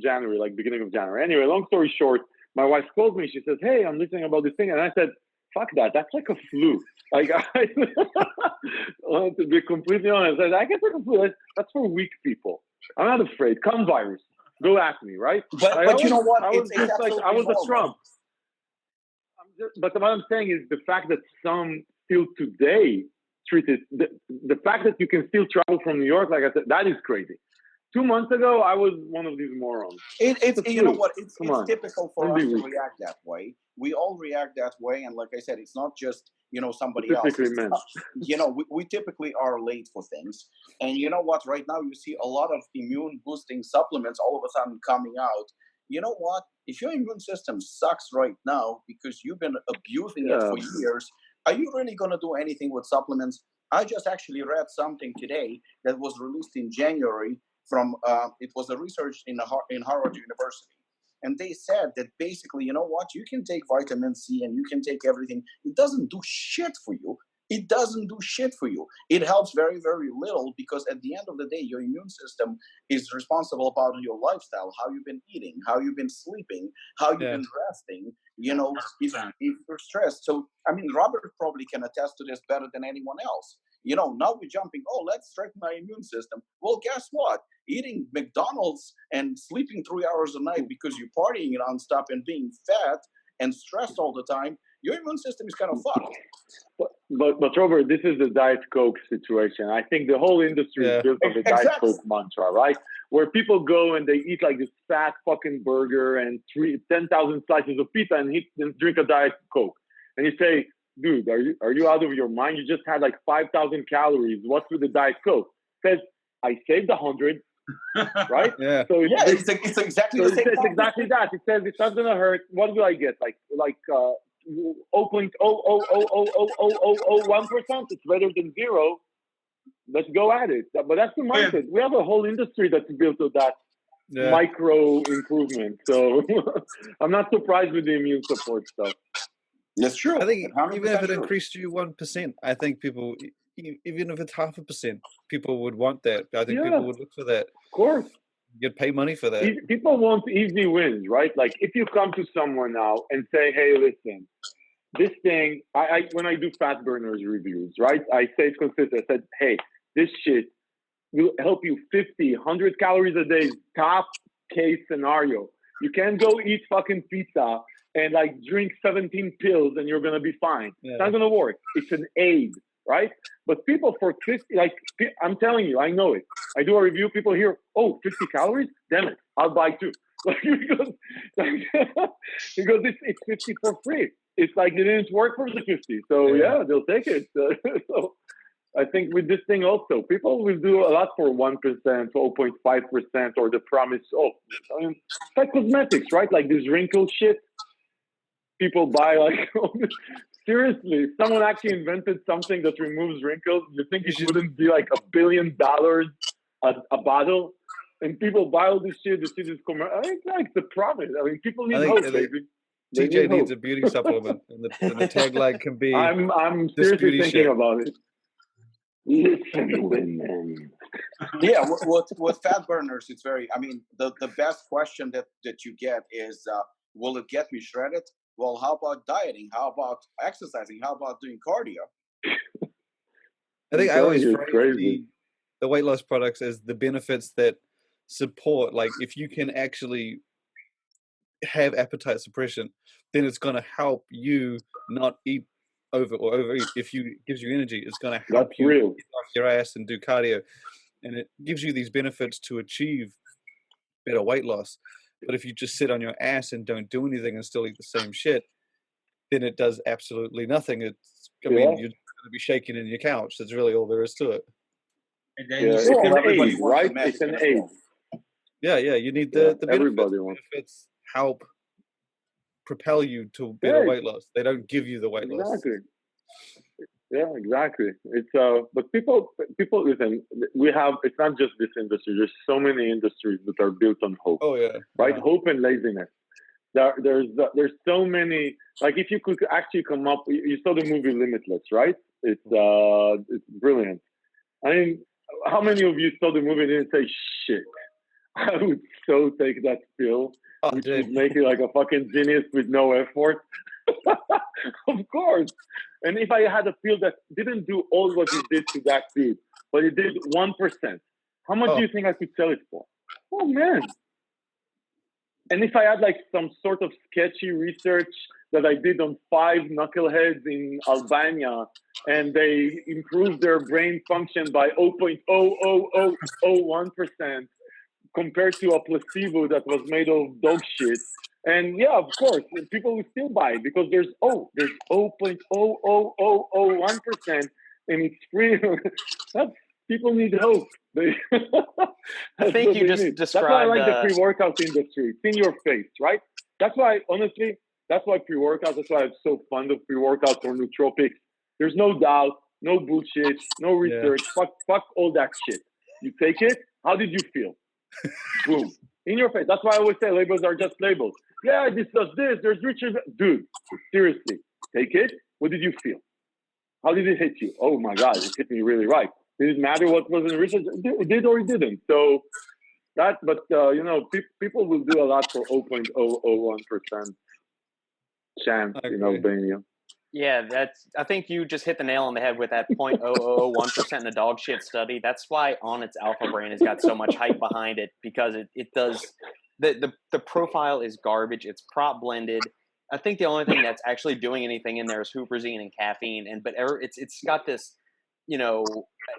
January, like beginning of January. Anyway, long story short, my wife called me. She says, "Hey, I'm listening about this thing," and I said, "Fuck that. That's like a flu." Like, to be completely honest, I get like a flu. That's for weak people. I'm not afraid. Come virus, go at me, right?
But you know what?
I was just like, I was a Trump. But what I'm saying is the fact that some still today treat it. The fact that you can still travel from New York, like I said, that is crazy. 2 months ago, I was one of these morons.
It's you know what? It's typical for us to react that way. We all react that way, and like I said, it's not just, you know, somebody else. You know, we typically are late for things, and you know what? Right now, you see a lot of immune boosting supplements all of a sudden coming out. You know what? If your immune system sucks right now because you've been abusing it for years, are you really going to do anything with supplements? I just actually read something today that was released in January. From it was a research in Harvard University, and they said that basically, you know what, you can take vitamin C and you can take everything. It doesn't do shit for you. It doesn't do shit for you. It helps very, very little, because at the end of the day, your immune system is responsible about your lifestyle, how you've been eating, how you've been sleeping, how you've been resting. You know, if you're stressed. So, I mean, Robert probably can attest to this better than anyone else. You know, now we're jumping, oh, let's strengthen my immune system. Well, guess what? Eating McDonald's and sleeping 3 hours a night because you're partying nonstop and being fat and stressed all the time, your immune system is kind of fucked.
But Robert, this is the Diet Coke situation. I think the whole industry is built on the Diet Coke mantra, right? Where people go and they eat like this fat fucking burger and 10,000 slices of pizza and drink a Diet Coke. And you say, dude, are you out of your mind? You just had like 5,000 calories. What's with the Diet Coke? Says, I saved 100. right?
Yeah.
So
Yeah, it's exactly
so
the same
it's
problem.
exactly that. It says it's not gonna hurt. What will I get? Like 0.0000001%. It's better than zero. Let's go at it. But that's the
Yeah.
mindset. We have a whole industry that's built on that
Yeah.
micro improvement. So I'm not surprised with the immune support stuff.
That's true.
I think
100%
even if it
true.
increased you 1%, I think people, even if it's 0.5%, people would want that. I think
Yeah.
people would look for that.
Of course.
You'd pay money for that.
People want easy wins, right? Like if you come to someone now and say, hey, listen, this thing, when I do fat burners reviews, right? I say it's consistent. I said, hey, this shit will help you 50, 100 calories a day, top case scenario. You can't go eat fucking pizza and like drink 17 pills and you're going to be fine.
Yeah.
It's not going to work. It's an aid, right? But people for 50, like, I'm telling you, I know it. I do a review, people hear, oh, 50 calories? Damn it, I'll buy two. because it's 50 for free. It's like it didn't work for the 50. So yeah, they'll take it. So I think with this thing also, people will do a lot for 1%, 0.5%, or the promise of. I mean, it's like cosmetics, right? Like this wrinkle shit. People buy like, seriously, if someone actually invented something that removes wrinkles, you think it wouldn't be like $1 billion a bottle? And people buy all this shit. This shit is commercial. It's like the promise. I mean, people need hope, baby.
TJ needs a beauty supplement, and the tagline can be.
I'm seriously thinking about it. Listen, women.
Yeah, with fat burners, it's very. I mean, the best question that you get is, will it get me shredded? Well, how about dieting? How about exercising? How about doing cardio?
I think I always phrase the weight loss products as the benefits that support. Like, if you can actually have appetite suppression, then it's going to help you not eat or overeat. If you gives you energy, it's going to help you get off your ass and do cardio, and it gives you these benefits to achieve better weight loss. But if you just sit on your ass and don't do anything and still eat the same shit, then it does absolutely nothing. Mean, you're going to be shaking in your couch. That's really all there is to it.
And then
it's an aid, right? It's an aid.
Yeah, you need the benefits help propel you to better weight loss. They don't give you the weight loss.
Yeah, exactly. It's but people listen. It's not just this industry. There's so many industries that are built on hope.
Oh yeah,
right. Hope and laziness. There's so many. Like if you could actually come up, you saw the movie Limitless, right? It's brilliant. I mean, how many of you saw the movie and didn't say shit? I would so take that pill, which would make you like a fucking genius with no effort. Of course. And if I had a pill that didn't do all what it did to that dude, but it did 1%, how much do you think I could sell it for? Oh man. And if I had like some sort of sketchy research that I did on 5 knuckleheads in Albania, and they improved their brain function by 0.00001% compared to a placebo that was made of dog shit. And yeah, of course, people will still buy it because there's 0.00001% and it's free. People need hope.
I think you just described.
That's why I like the pre-workout industry. It's in your face, right? That's why, honestly, that's why pre-workouts. That's why I'm so fond of pre-workouts or nootropics. There's no doubt, no bullshit, no research. Yeah. Fuck all that shit. You take it. How did you feel? Boom. In your face. That's why I always say labels are just labels. Yeah, this does this. There's Richard. Dude, seriously. Take it. What did you feel? How did it hit you? Oh my God, it hit me really right. Did it matter what was in the research? It did or it didn't. So that, but people will do a lot for 0.001% chance, being you.
Yeah, I think you just hit the nail on the head with that 0.001% in a dog shit study. That's why On Its Alpha Brain has got so much hype behind it, because it does the profile is garbage. It's prop blended. I think the only thing that's actually doing anything in there is huperzine and caffeine, but it's got this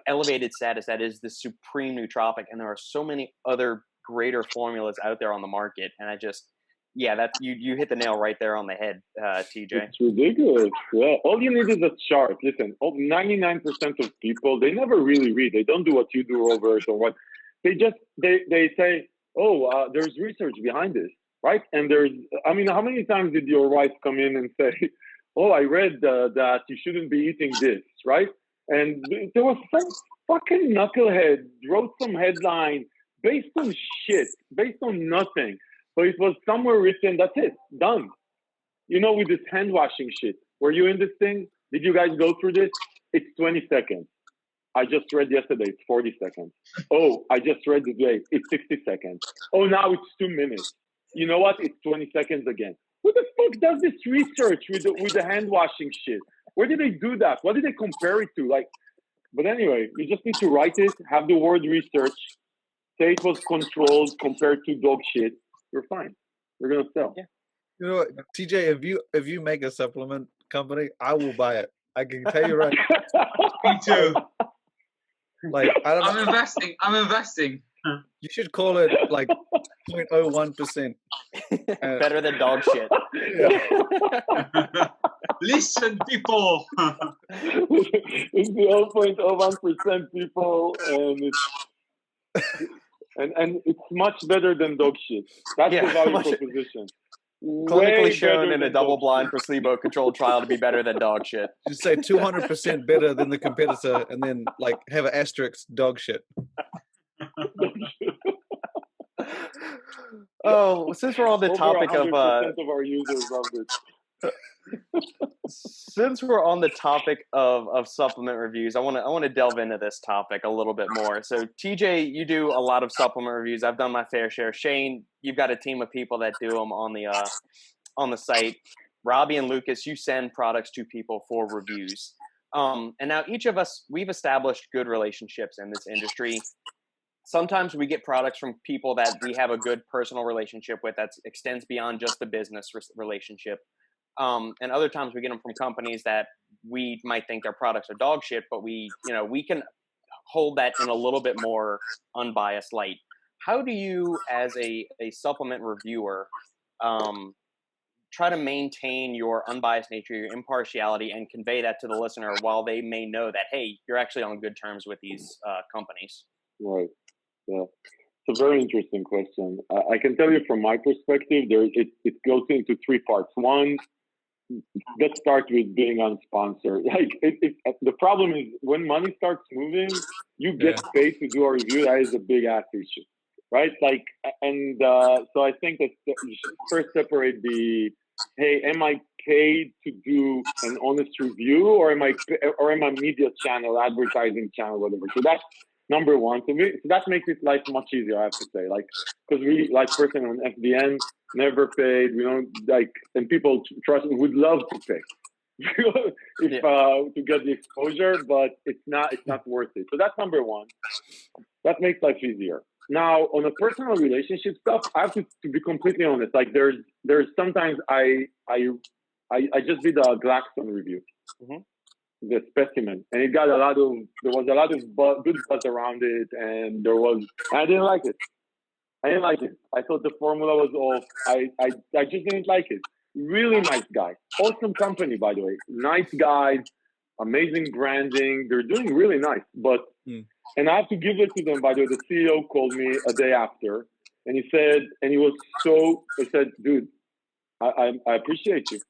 elevated status that is the supreme nootropic, and there are so many other greater formulas out there on the market, and I just. Yeah, that you hit the nail right there on the head, TJ.
It's ridiculous. Yeah, all you need is a chart. Listen, 99% of people, they never really read. They don't do what you do, Robert, or what. they say, oh, there's research behind this, right? And how many times did your wife come in and say, oh, I read that you shouldn't be eating this, right? And there was some fucking knucklehead wrote some headline based on shit, based on nothing. But it was somewhere written, that's it, done. With this hand washing shit. Were you in this thing? Did you guys go through this? It's 20 seconds. I just read yesterday, it's 40 seconds. Oh, I just read today, it's 60 seconds. Oh, now it's 2 minutes. You know what? It's 20 seconds again. Who the fuck does this research with the hand washing shit? Where did they do that? What did they compare it to? But anyway, you just need to write it, have the word research, say it was controlled compared to dog shit. You're fine. You're gonna sell.
Yeah. You know what, TJ, if you make a supplement company, I will buy it. I can tell you right.
Me too.
I'm
investing.
You should call it 0.01%.
Better than dog shit.
Listen, people.
It's the 0.01% people, and it's much better than dog shit. That's the value proposition.
Clinically shown in a double-blind, placebo-controlled trial to be better than dog shit.
Just say 200% better than the competitor, and then have an asterisk dog shit.
Oh, since we're on the topic of
our users love it.
Since we're on the topic of supplement reviews, I want to delve into this topic a little bit more. So TJ, you do a lot of supplement reviews. I've done my fair share. Shane, you've got a team of people that do them on the site. Robbie and Lucas, you send products to people for reviews. And now each of us, we've established good relationships in this industry. Sometimes we get products from people that we have a good personal relationship with that extends beyond just the business relationship. And other times we get them from companies that we might think their products are dog shit, but we can hold that in a little bit more unbiased light. How do you, as a supplement reviewer, try to maintain your unbiased nature, your impartiality, and convey that to the listener while they may know that, hey, you're actually on good terms with these companies?
Right. Yeah. It's a very interesting question. I can tell you from my perspective, it goes into three parts. One, let's start with being unsponsored. The problem is when money starts moving, you get paid to do a review. That is a big ass issue, right? So I think that you should first separate hey, am I paid to do an honest review, or am I media channel, advertising channel, whatever? So that's number one. So that makes it life much easier, I have to say. Because we, person on FDN, never paid. We don't and people trust me, would love to pay to get the exposure, but it's not worth it. So that's number one. That makes life easier. Now, on a personal relationship stuff, I have to be completely honest. There's sometimes I just did a Glaxton review. Mm-hmm. The specimen, and there was a lot of good buzz around it, and I didn't like it. I thought the formula was off. I just didn't like it. Really nice guy. Awesome company, by the way. Nice guys, amazing branding. They're doing really nice. And I have to give it to them, by the way. The CEO called me a day after, and he said, dude, I appreciate you.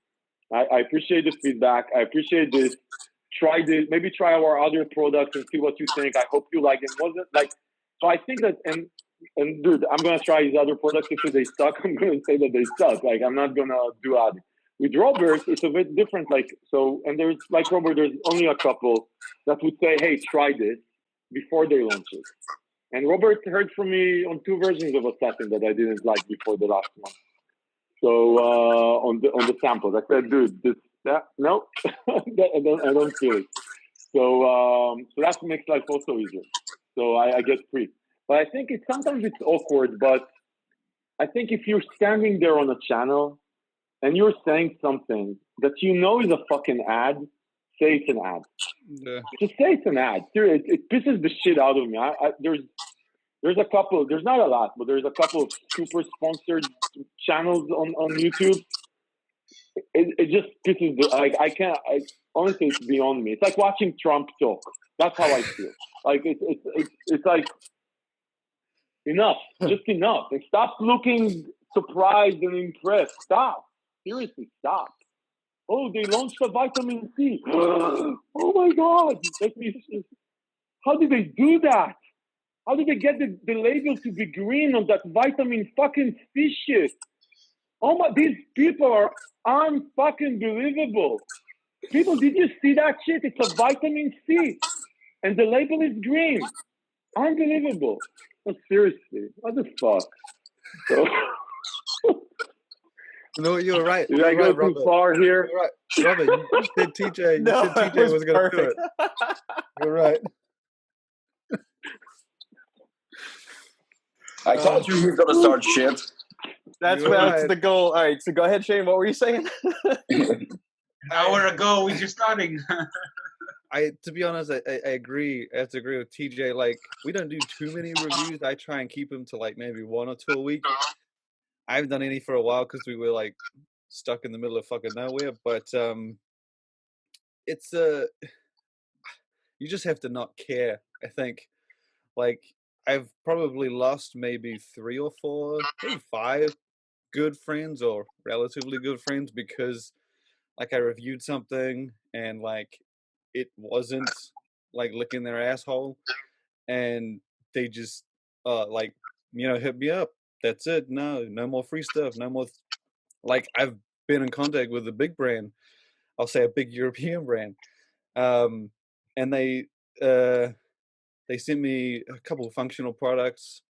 I appreciate the feedback. I appreciate this. Try this. Maybe try our other products and see what you think. I hope you like it. So I think that, and dude, I'm going to try his other products. If they suck, I'm going to say that they suck. I'm not going to do that. With Robert, it's a bit different. And there's, Robert, there's only a couple that would say, hey, try this before they launch it. And Robert heard from me on 2 versions of Assassin that I didn't like before the last one. So on the samples, I said, dude, no, I don't feel it. So that makes life also easier. So I get free. But I think sometimes it's awkward, but I think if you're standing there on a channel and you're saying something that is a fucking ad, say it's an ad. Yeah. Just say it's an ad. It pisses the shit out of me. There's a couple, there's not a lot, but there's a couple of super sponsored channels on YouTube. It just pisses honestly, it's beyond me. It's like watching Trump talk. That's how I feel. It's like, Enough. Just enough. And stop looking surprised and impressed. Stop. Seriously, stop. Oh, they launched a vitamin C. Oh my God. How did they do that? How did they get the label to be green on that vitamin fucking C shit? Oh my, these people are unfucking believable. People, did you see that shit? It's a vitamin C. And the label is green. Unbelievable. No, seriously. What the fuck? So,
No, you were right.
did I go too far here?
You're right. Robert, you said TJ.
No,
you said TJ was going to do it. You're right.
I told you he's gonna start shit.
That's
right.
the goal. All right, so go ahead, Shane. What were you saying?
An hour ago, we just starting.
To be honest, I agree. I have to agree with TJ. Like, we don't do too many reviews. I try and keep them to like maybe 1 or 2 a week. I haven't done any for a while because we were like stuck in the middle of fucking nowhere. But it's you just have to not care. I think. Like, I've probably lost maybe 3 or 4, maybe 5 good friends or relatively good friends because like I reviewed something and like it wasn't like licking their asshole and they just like, you know, hit me up. That's it. No more free stuff. No more. Like, I've been in contact with a big brand. I'll say a big European brand. And they sent me a couple of functional products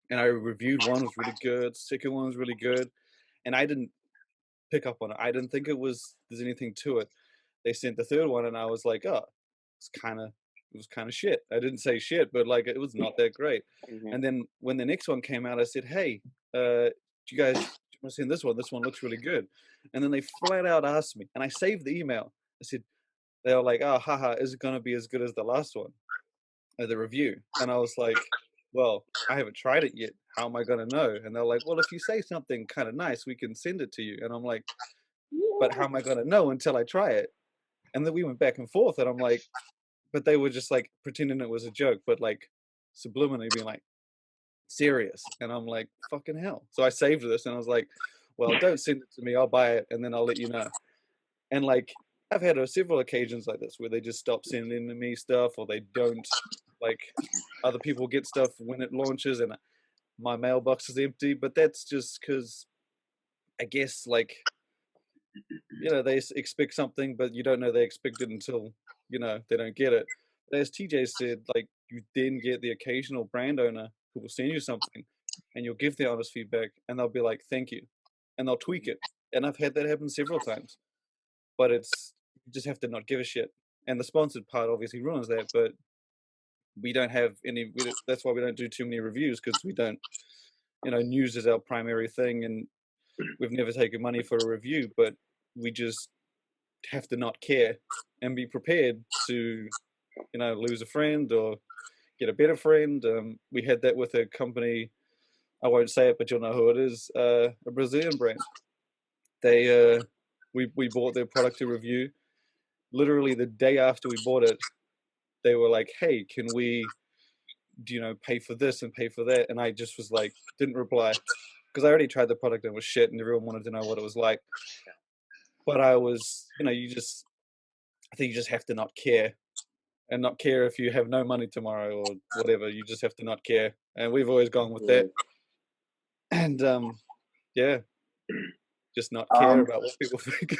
and I reviewed one. Was really good. Second one was really good. And I didn't pick up on it. I didn't think there's anything to it. They sent the third one and I was like, oh, it was kind of shit. I didn't say shit, but like it was not that great.
Mm-hmm.
And then when the next one came out, I said, hey, do you guys want to send this one? This one looks really good. And then they flat out asked me, and I saved the email. I said, they were like, oh, haha, is it going to be as good as the last one, the review? And I was like, well, I haven't tried it yet. How am I going to know? And they're like, well, if you say something kind of nice, we can send it to you. And I'm like, but how am I going to know until I try it? And then we went back and forth, and I'm like, but they were just like pretending it was a joke, but like subliminally being like serious. And I'm like, fucking hell. So I saved this and I was like, well, don't send it to me. I'll buy it and then I'll let you know. And like, I've had several occasions like this where they just stop sending me stuff, or they don't, like, other people get stuff when it launches and my mailbox is empty. But that's just because I guess, like, you know, they expect something, but you don't know they expect it until, you know, they don't get it. But as TJ said, like, you then get the occasional brand owner who will send you something and you'll give their honest feedback and they'll be like, thank you. And they'll tweak it. And I've had that happen several times. But you just have to not give a shit. And the sponsored part obviously ruins that, but we don't have any, that's why we don't do too many reviews, because we don't, you know, news is our primary thing and we've never taken money for a review, but we just have to not care and be prepared to, you know, lose a friend or get a better friend. We had that with a company, I won't say it, but you'll know who it is, a Brazilian brand. They, we bought their product to review. Literally the day after we bought it, they were like, hey, can we, you know, pay for this and pay for that? And I just was like, didn't reply, because I already tried the product and it was shit and everyone wanted to know what it was like. But I was, you know, I think you just have to not care, and not care if you have no money tomorrow or whatever. You just have to not care. And we've always gone with that. And yeah, just not care about what people think.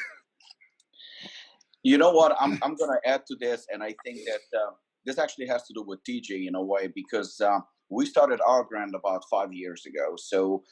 You know what? I'm going to add to this, and I think that this actually has to do with TJ in a way, because we started our brand about 5 years ago. So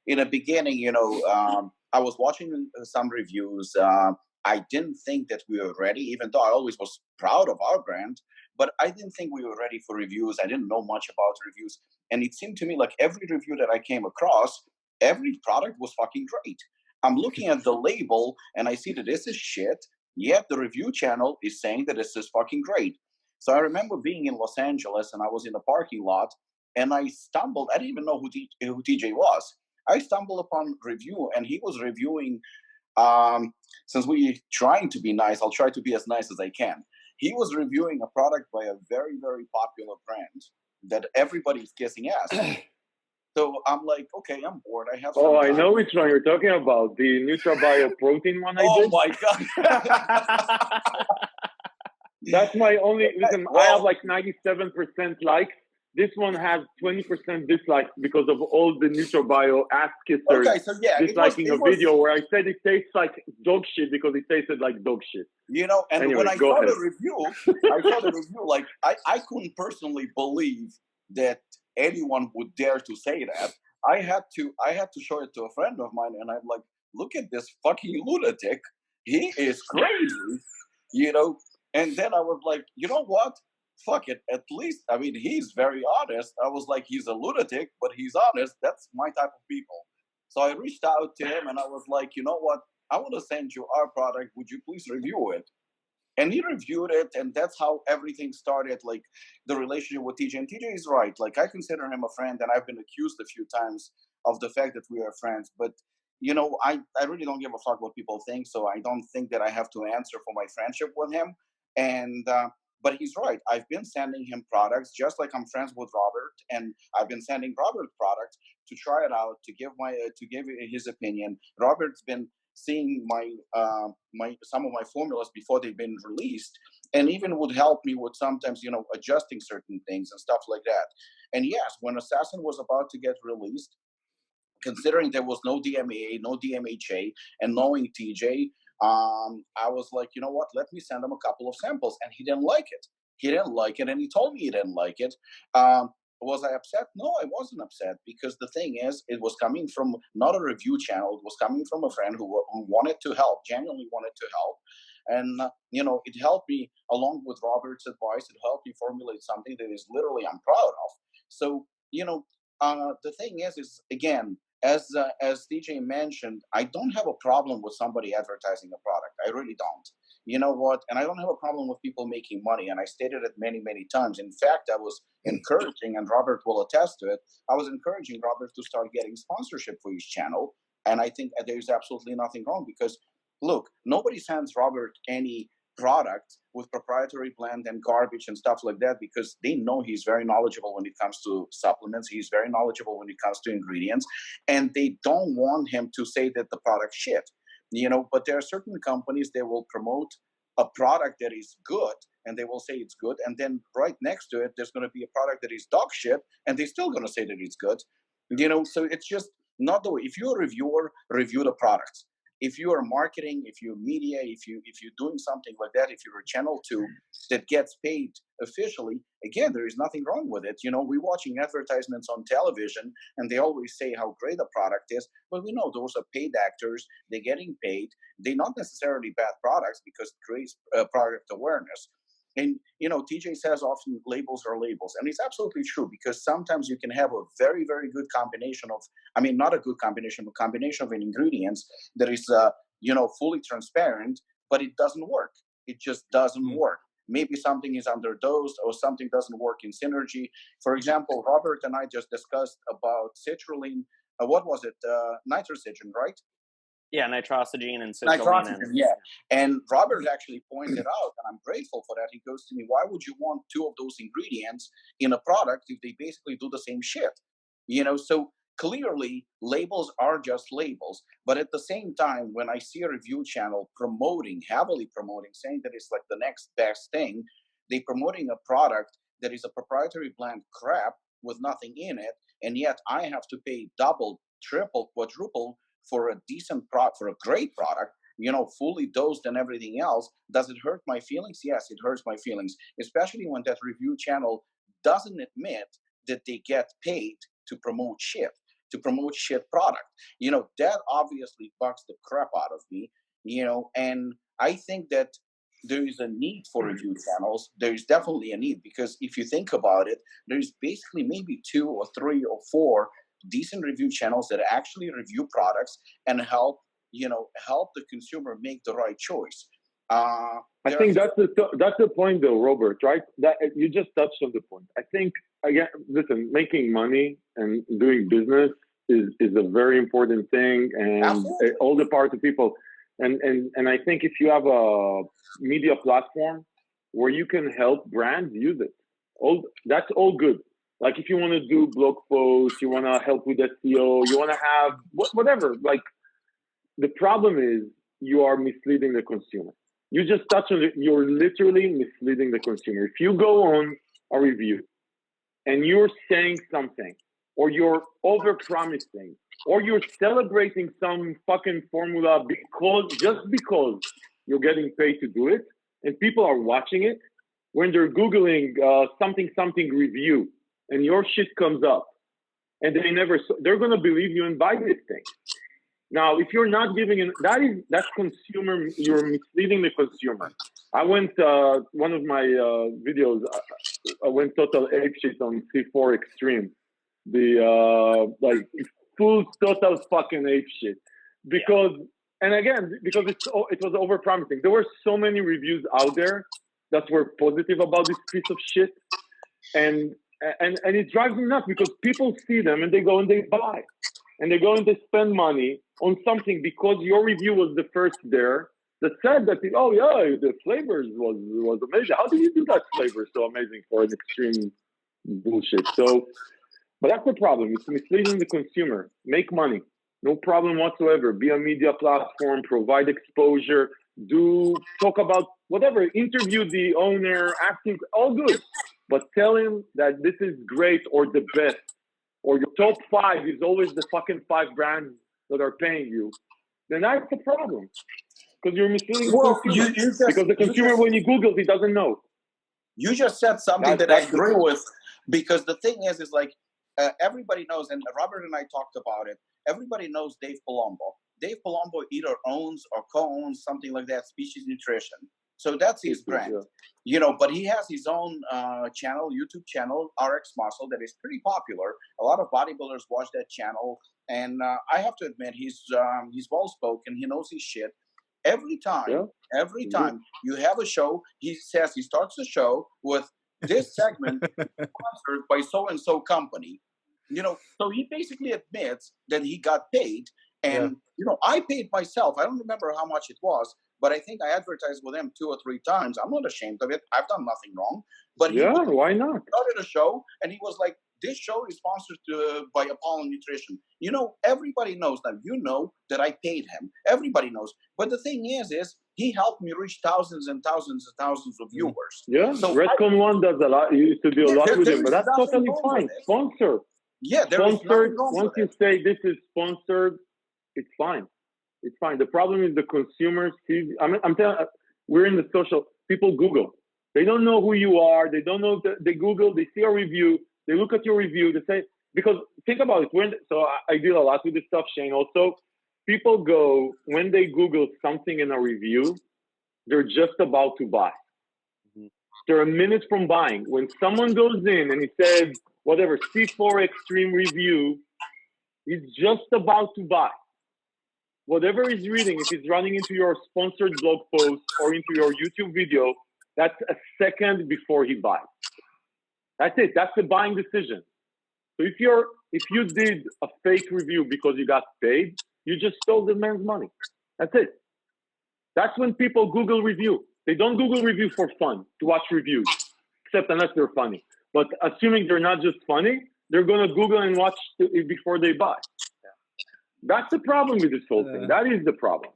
in the beginning, you know, I was watching some reviews. I didn't think that we were ready, even though I always was proud of our brand, but I didn't think we were ready for reviews. I didn't know much about reviews. And it seemed to me like every review that I came across, every product was fucking great. I'm looking at the label and I see that this is shit, yet the review channel is saying that this is fucking great. So I remember being in Los Angeles and I was in a parking lot and I stumbled. I didn't even know who TJ was. I stumbled upon review, and he was reviewing, since we're trying to be nice, I'll try to be as nice as I can. He was reviewing a product by a very, very popular brand that everybody's kissing ass. So I'm like, okay, I'm bored. I have
Oh,
some
I
time.
know which one you're talking about. The NutraBio protein one I
Oh
did.
my god!
That's my only, listen, I have
Well,
like 97% likes. This one has 20% dislikes because of all the NutraBio ass kissers
okay, so yeah,
disliking a
it was,
video where I said it tastes like dog shit because it tasted like dog shit.
you know, and when
Anyway,
I
go
saw
ahead.
the review, like I couldn't personally believe that anyone would dare to say that. I had to show it to a friend of mine, and I'm like, look at this fucking lunatic. He is crazy, you know. And then I was like, you know what? Fuck it. At least, I mean, he's very honest. I was like, he's a lunatic, but he's honest. That's my type of people. So I reached out to him, and I was like, you know what? I want to send you our product. Would you please review it? And he reviewed it, and that's how everything started. Like the relationship with TJ, and TJ is right. Like I consider him a friend, and I've been accused a few times of the fact that we are friends. But you know, I really don't give a fuck what people think, so I don't think that I have to answer for my friendship with him. And but he's right. I've been sending him products just like I'm friends with Robert, and I've been sending Robert products to try it out, to give his opinion. Robert's been seeing my some of my formulas before they've been released, and even would help me with sometimes, you know, adjusting certain things and stuff like that. And yes, when Assassin was about to get released, considering there was no DMA, no DMHA, and knowing TJ, I was like, you know what? Let me send him a couple of samples, and he didn't like it. He didn't like it, and he told me he didn't like it. Was I upset? No, I wasn't upset, because the thing is, it was coming from not a review channel. It was coming from a friend who wanted to help, genuinely wanted to help. And, you know, it helped me, along with Robert's advice, it helped me formulate something that is literally I'm proud of. So, you know, the thing is again, as DJ mentioned, I don't have a problem with somebody advertising a product. I really don't. You know what? And I don't have a problem with people making money. And I stated it many, many times. In fact, I was encouraging, and Robert will attest to it, I was encouraging Robert to start getting sponsorship for his channel. And I think there's absolutely nothing wrong, because look, nobody sends Robert any product with proprietary blend and garbage and stuff like that, because they know he's very knowledgeable when it comes to supplements. He's very knowledgeable when it comes to ingredients, and they don't want him to say that the product's shit, you know. But there are certain companies, they will promote a product that is good, and they will say it's good, and then right next to it there's going to be a product that is dog shit, and they're still going to say that it's good, you know. So it's just not the way. If you're a reviewer, review the products. If you are marketing, if you're media, if you're doing something like that, if you're a channel too that gets paid officially, again, there is nothing wrong with it. You know, we're watching advertisements on television, and they always say how great a product is, but we know those are paid actors. They're getting paid. They're not necessarily bad products, because it creates product awareness. And, you know, TJ says often labels are labels. And it's absolutely true, because sometimes you can have a very, very good combination of, I mean, not a good combination, but combination of ingredients that is, you know, fully transparent, but it doesn't work. It just doesn't work. Maybe something is underdosed, or something doesn't work in synergy. For example, Robert and I just discussed about citrulline. What was it? Nitrogen, right?
Yeah, nitrosamine and citrulline.
Yeah. And Robert actually pointed out, and I'm grateful for that. He goes to me, why would you want two of those ingredients in a product if they basically do the same shit? You know, so clearly labels are just labels. But at the same time, when I see a review channel heavily promoting, saying that it's like the next best thing, they promoting a product that is a proprietary blend crap with nothing in it, and yet I have to pay double, triple, quadruple for a decent product, for a great product, you know, fully dosed and everything else. Does it hurt my feelings? Yes, it hurts my feelings, especially when that review channel doesn't admit that they get paid to promote shit product. You know, that obviously bugs the crap out of me, you know. And I think that there is a need for review channels. There is definitely a need, because if you think about it, there's basically maybe 2 or 3 or 4 decent review channels that actually review products and help the consumer make the right choice.
I think that's the point, though, Robert. Right? That you just touched on the point. I think, again, listen, making money and doing business is a very important thing, and
Absolutely.
all the power to people. And I think if you have a media platform where you can help brands use it, that's all good. Like if you want to do blog posts, you want to help with SEO, you want to have whatever. Like the problem is you are misleading the consumer. You just touched on it. You're literally misleading the consumer. If you go on a review and you're saying something, or you're over-promising, or you're celebrating some fucking formula just because you're getting paid to do it, and people are watching it, when they're Googling something review, and your shit comes up, and they're going to believe you and buy this thing. Now, if you're not giving that's consumer, you're misleading the consumer. I went, one of my videos, I went total apeshit on C4 Extreme. Like full total fucking apeshit. Because, and again, because it was over promising. There were so many reviews out there that were positive about this piece of shit. And it drives me nuts because people see them and they go and they buy. And they go and they spend money on something because your review was the first there that said that, oh yeah, the flavors was amazing. How do you do that flavor so amazing for an extreme bullshit? So, but that's the problem. It's misleading the consumer. Make money. No problem whatsoever. Be a media platform, provide exposure, talk about whatever, interview the owner, asking, all good. But tell him that this is great or the best. Or your top 5 is always the fucking 5 brands that are paying you, then that's the problem. Because you're misleading the consumer. Because the consumer, when he Googles, he doesn't know.
You just said something that I agree with. Because the thing is like, everybody knows, and Robert and I talked about it, everybody knows Dave Palumbo. Dave Palumbo either owns or co-owns something like that, Species Nutrition. So that's his brand, you know, but he has his own channel, YouTube channel, RX Muscle, that is pretty popular. A lot of bodybuilders watch that channel. And I have to admit, he's well-spoken. He knows his shit. Every time you have a show, he says he starts the show with this segment sponsored by so-and-so company. You know, so he basically admits that he got paid. And, you know, I paid myself. I don't remember how much it was. But I think I advertised with him 2 or 3 times. I'm not ashamed of it. I've done nothing wrong. But
why not?
He started a show, and he was like, this show is sponsored by Apollon Nutrition. You know, everybody knows that. You know that I paid him. Everybody knows. But the thing is he helped me reach thousands and thousands and thousands of viewers.
Yeah, so Redcon One does a lot. You used to do a lot with him, but that's totally fine. Sponsored.
Yeah,
sponsored. Once you say this is sponsored, it's fine. It's fine. The problem is the consumers see. I'm telling. We're in the social. People Google. They don't know who you are. They don't know. They Google. They see a review. They look at your review. They say, because think about it. So I deal a lot with this stuff, Shane. Also, people go when they Google something in a review, they're just about to buy. They're a minute from buying. When someone goes in and he says whatever C4 Extreme review, he's just about to buy. Whatever he's reading, if he's running into your sponsored blog post or into your YouTube video, that's a second before he buys. That's it. That's the buying decision. So if you did a fake review because you got paid, you just stole the man's money. That's it. That's when people Google review. They don't Google review for fun, to watch reviews, except unless they're funny. But assuming they're not just funny, they're going to Google and watch it before they buy. That's the problem with this whole thing. That is the problem.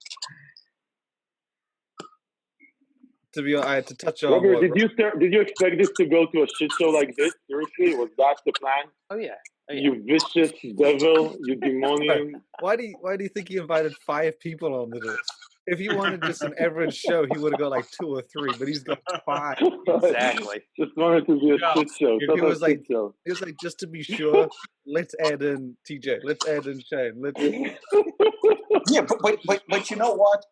To be honest, I had to touch on.
Robert, did you expect this to go to a shit show like this? Seriously, was that the plan?
Oh yeah.
You vicious devil, you demonian.
Why do you think he invited 5 people on this? If he wanted just an average show, he would have got like 2 or 3, but he's got 5.
Exactly.
Just wanted to be a shit show.
It was like just to be sure, let's add in TJ, let's add in Shane.
Yeah, but you know what?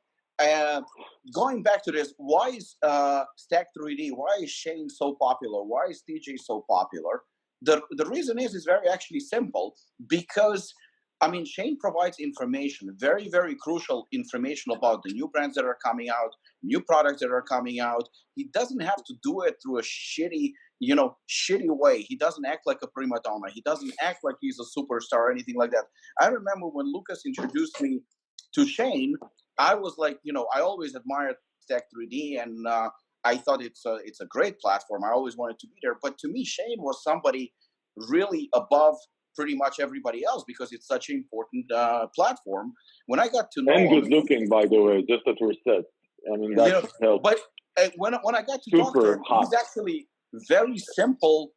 Going back to this, why is Stack3D? Why is Shane so popular? Why is TJ so popular? The reason is very actually simple, because I mean, Shane provides information, very, very crucial information about the new brands that are coming out, new products that are coming out. He doesn't have to do it through a shitty way. He doesn't act like a prima donna. He doesn't act like he's a superstar or anything like that. I remember when Lucas introduced me to Shane, I was like, I always admired Stack3D, and I thought it's a great platform. I always wanted to be there. But to me, Shane was somebody really above pretty much everybody else because it's such an important platform. When I got to know
and good looking, by the way, just as we said. I mean, that helps.
But when I got to talk to him, he's actually very simple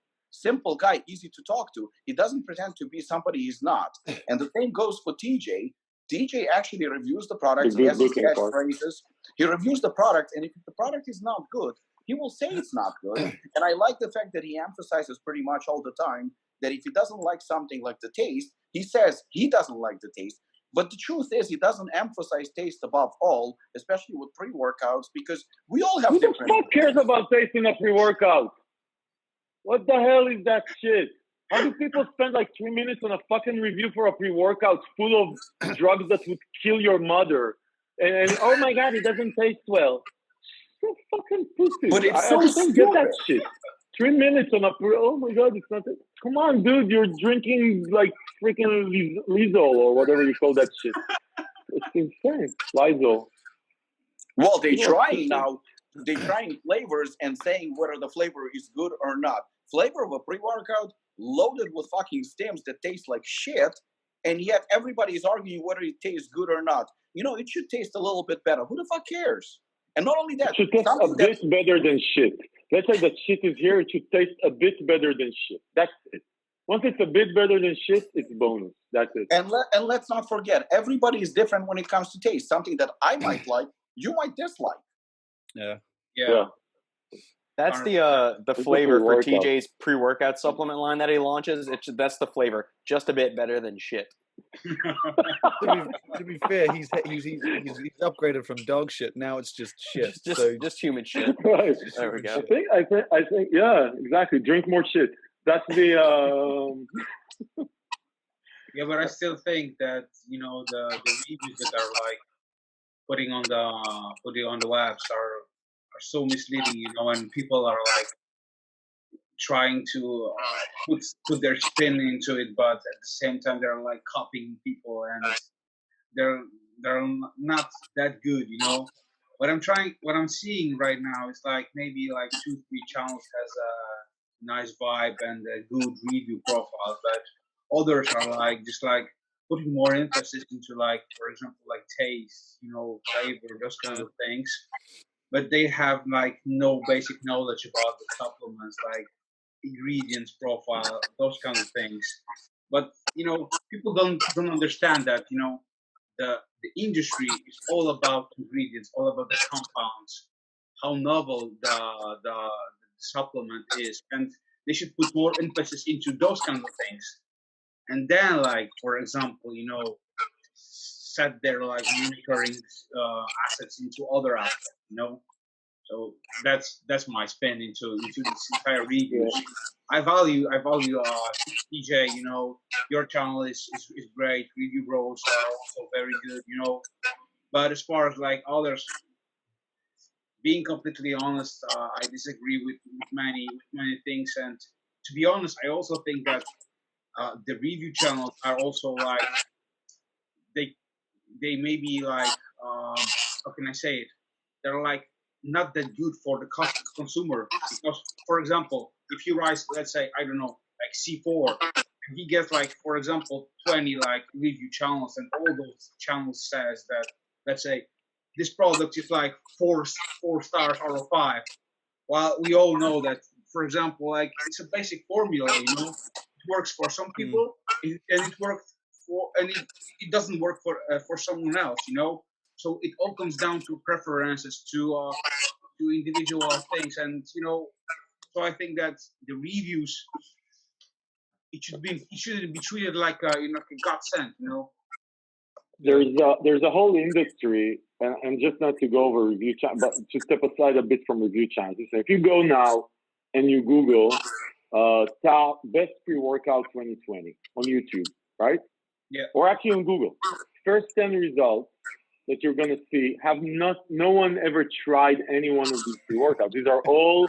guy, easy to talk to. He doesn't pretend to be somebody he's not. And the same goes for TJ. TJ actually reviews the product. He has his catchphrases. He reviews the product, and if the product is not good, he will say it's not good. And I like the fact that he emphasizes pretty much all the time that if he doesn't like something like the taste, he says he doesn't like the taste. But the truth is, he doesn't emphasize taste above all, especially with pre-workouts, because we all have
Who
different...
the fuck cares about taste in a pre-workout? What the hell is that shit? How do people spend like 3 minutes on a fucking review for a pre-workout full of drugs that would kill your mother? And oh my God, it doesn't taste well. So fucking pussy.
But it's so
I just don't get that
stupid.
shit. 3 minutes on a pre, oh my God, it's not, come on, dude, you're drinking like freaking Lizol or whatever you call that shit. It's insane. Lizol.
Well, they're trying flavors and saying whether the flavor is good or not. Flavor of a pre-workout loaded with fucking stems that taste like shit, and yet everybody is arguing whether it tastes good or not. You know, it should taste a little bit better. Who the fuck cares? And not only that,
it should taste a bit better than shit. Let's say that shit is here, it should taste a bit better than shit. That's it. Once it's a bit better than shit, it's bonus. That's it.
And let's not forget, everybody is different when it comes to taste. Something that I might like, you might dislike.
Yeah.
That's the flavor for TJ's pre-workout supplement line that he launches. That's the flavor, just a bit better than shit.
To be fair, he's upgraded from dog shit. Now it's just shit.
Just human shit.
Right.
There we go.
I think, yeah, exactly. Drink more shit. That's the.
Yeah, but I still think that the reviews that are like putting on the webs are so misleading. And people are like trying to put their spin into it, but at the same time they're like copying people, and they're not that good. What I'm seeing right now is like maybe like 2-3 channels has a nice vibe and a good review profile, but others are like just like putting more emphasis into like, for example, like taste, flavor, those kind of things. But they have like no basic knowledge about the supplements, like ingredients profile, those kind of things. But people don't understand that the industry is all about ingredients, all about the compounds, how novel the supplement is, and they should put more emphasis into those kind of things. And then, like, for example, set their like monitoring assets into other aspects, So that's my spin into this entire reviews. I value TJ. Your channel is great. Review bros are also very good. But as far as like others, being completely honest, I disagree with many things. And to be honest, I also think that the review channels are also like they may be like how can I say it? They're like not that good for the consumer, because, for example, if you write, let's say, I don't know, like C4, and he gets like, for example, 20 like review channels, and all those channels says that, let's say, this product is like four stars out of 5. Well, we all know that, for example, like it's a basic formula, it works for some people, and it works and it doesn't work for someone else, So it all comes down to preferences, to individual things, and so I think that the reviews it shouldn't be treated like a godsend,
There's a whole industry, and just not to go over review channels, but to step aside a bit from review channels. So if you go now and you Google top best pre-workout 2020 on YouTube, right?
Yeah.
Or actually on Google, first 10 results that you're going to see no one ever tried any one of these pre-workouts. These are all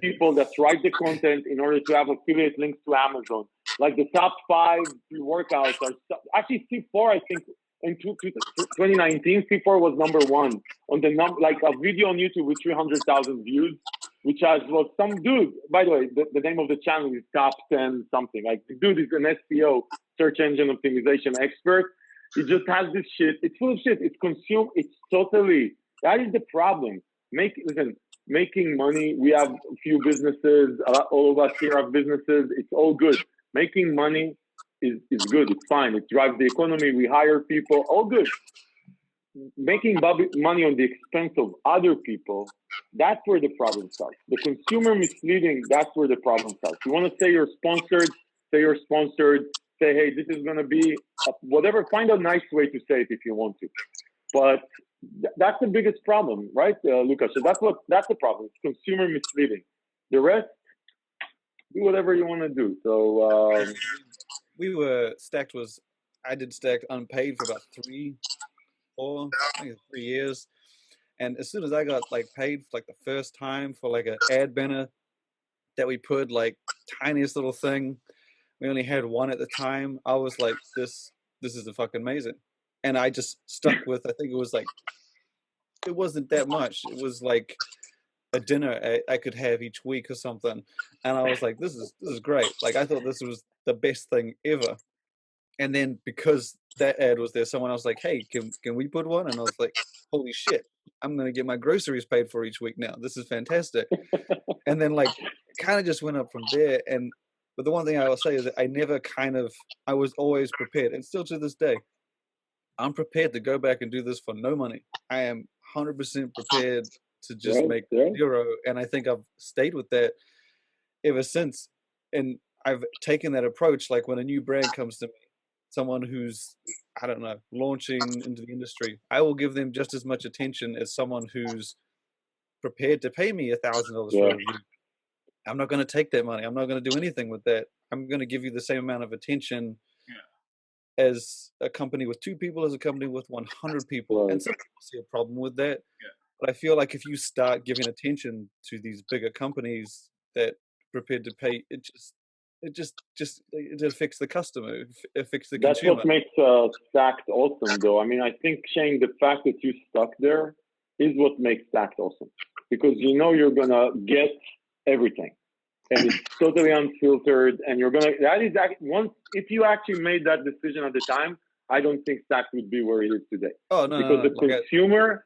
people that write the content in order to have affiliate links to Amazon. Like the top 5 pre-workouts are actually C4, I think in 2019, C4 was number 1 on the like a video on YouTube with 300,000 views which has some dude. By the way, the name of the channel is Top 10 something. Like the dude is an SEO, search engine optimization expert. He just has this shit. It's full of shit. It's consumed. It's totally. That is the problem. Making money. We have a few businesses. All of us here have businesses. It's all good. Making money is good. It's fine. It drives the economy. We hire people. All good. Making money on the expense of other people, that's where the problem starts. The consumer misleading, that's where the problem starts. You want to say you're sponsored, say, hey, this is going to be whatever. Find a nice way to say it if you want to. But that's the biggest problem, right, Lucas? So that's the problem. It's consumer misleading. The rest, do whatever you want to do. So
I did Stacked unpaid for about 3 years, and as soon as I got like paid for like the first time for like an ad banner that we put, like tiniest little thing, we only had one at the time, I was like, this is fucking amazing. And I just stuck with, I think it was like, it wasn't that much, it was like a dinner I could have each week or something, and I was like, this is great. Like I thought this was the best thing ever. And then because that ad was there, someone else was like, hey, can we put one? And I was like, holy shit, I'm going to get my groceries paid for each week now. This is fantastic. And then like, it kind of just went up from there. But the one thing I will say is that I was always prepared. And still to this day, I'm prepared to go back and do this for no money. I am 100% prepared to just make zero. And I think I've stayed with that ever since. And I've taken that approach. Like when a new brand comes to me, someone who's, I don't know, launching into the industry, I will give them just as much attention as someone who's prepared to pay me $1,000 for a review. I'm not going to take that money. I'm not going to do anything with that. I'm going to give you the same amount of attention as a company with 2 people, as a company with 100 people. And some people see a problem with that. But I feel like if you start giving attention to these bigger companies that are prepared to pay, it affects the customer, it affects the consumer.
That's what makes Stacked awesome, though. I mean, I think, Shane, the fact that you stuck there is what makes Stacked awesome, because you know you're gonna get everything, and it's totally unfiltered, and you're gonna. That is if you actually made that decision at the time, I don't think Stacked would be where it is today.
Oh no,
because the consumer,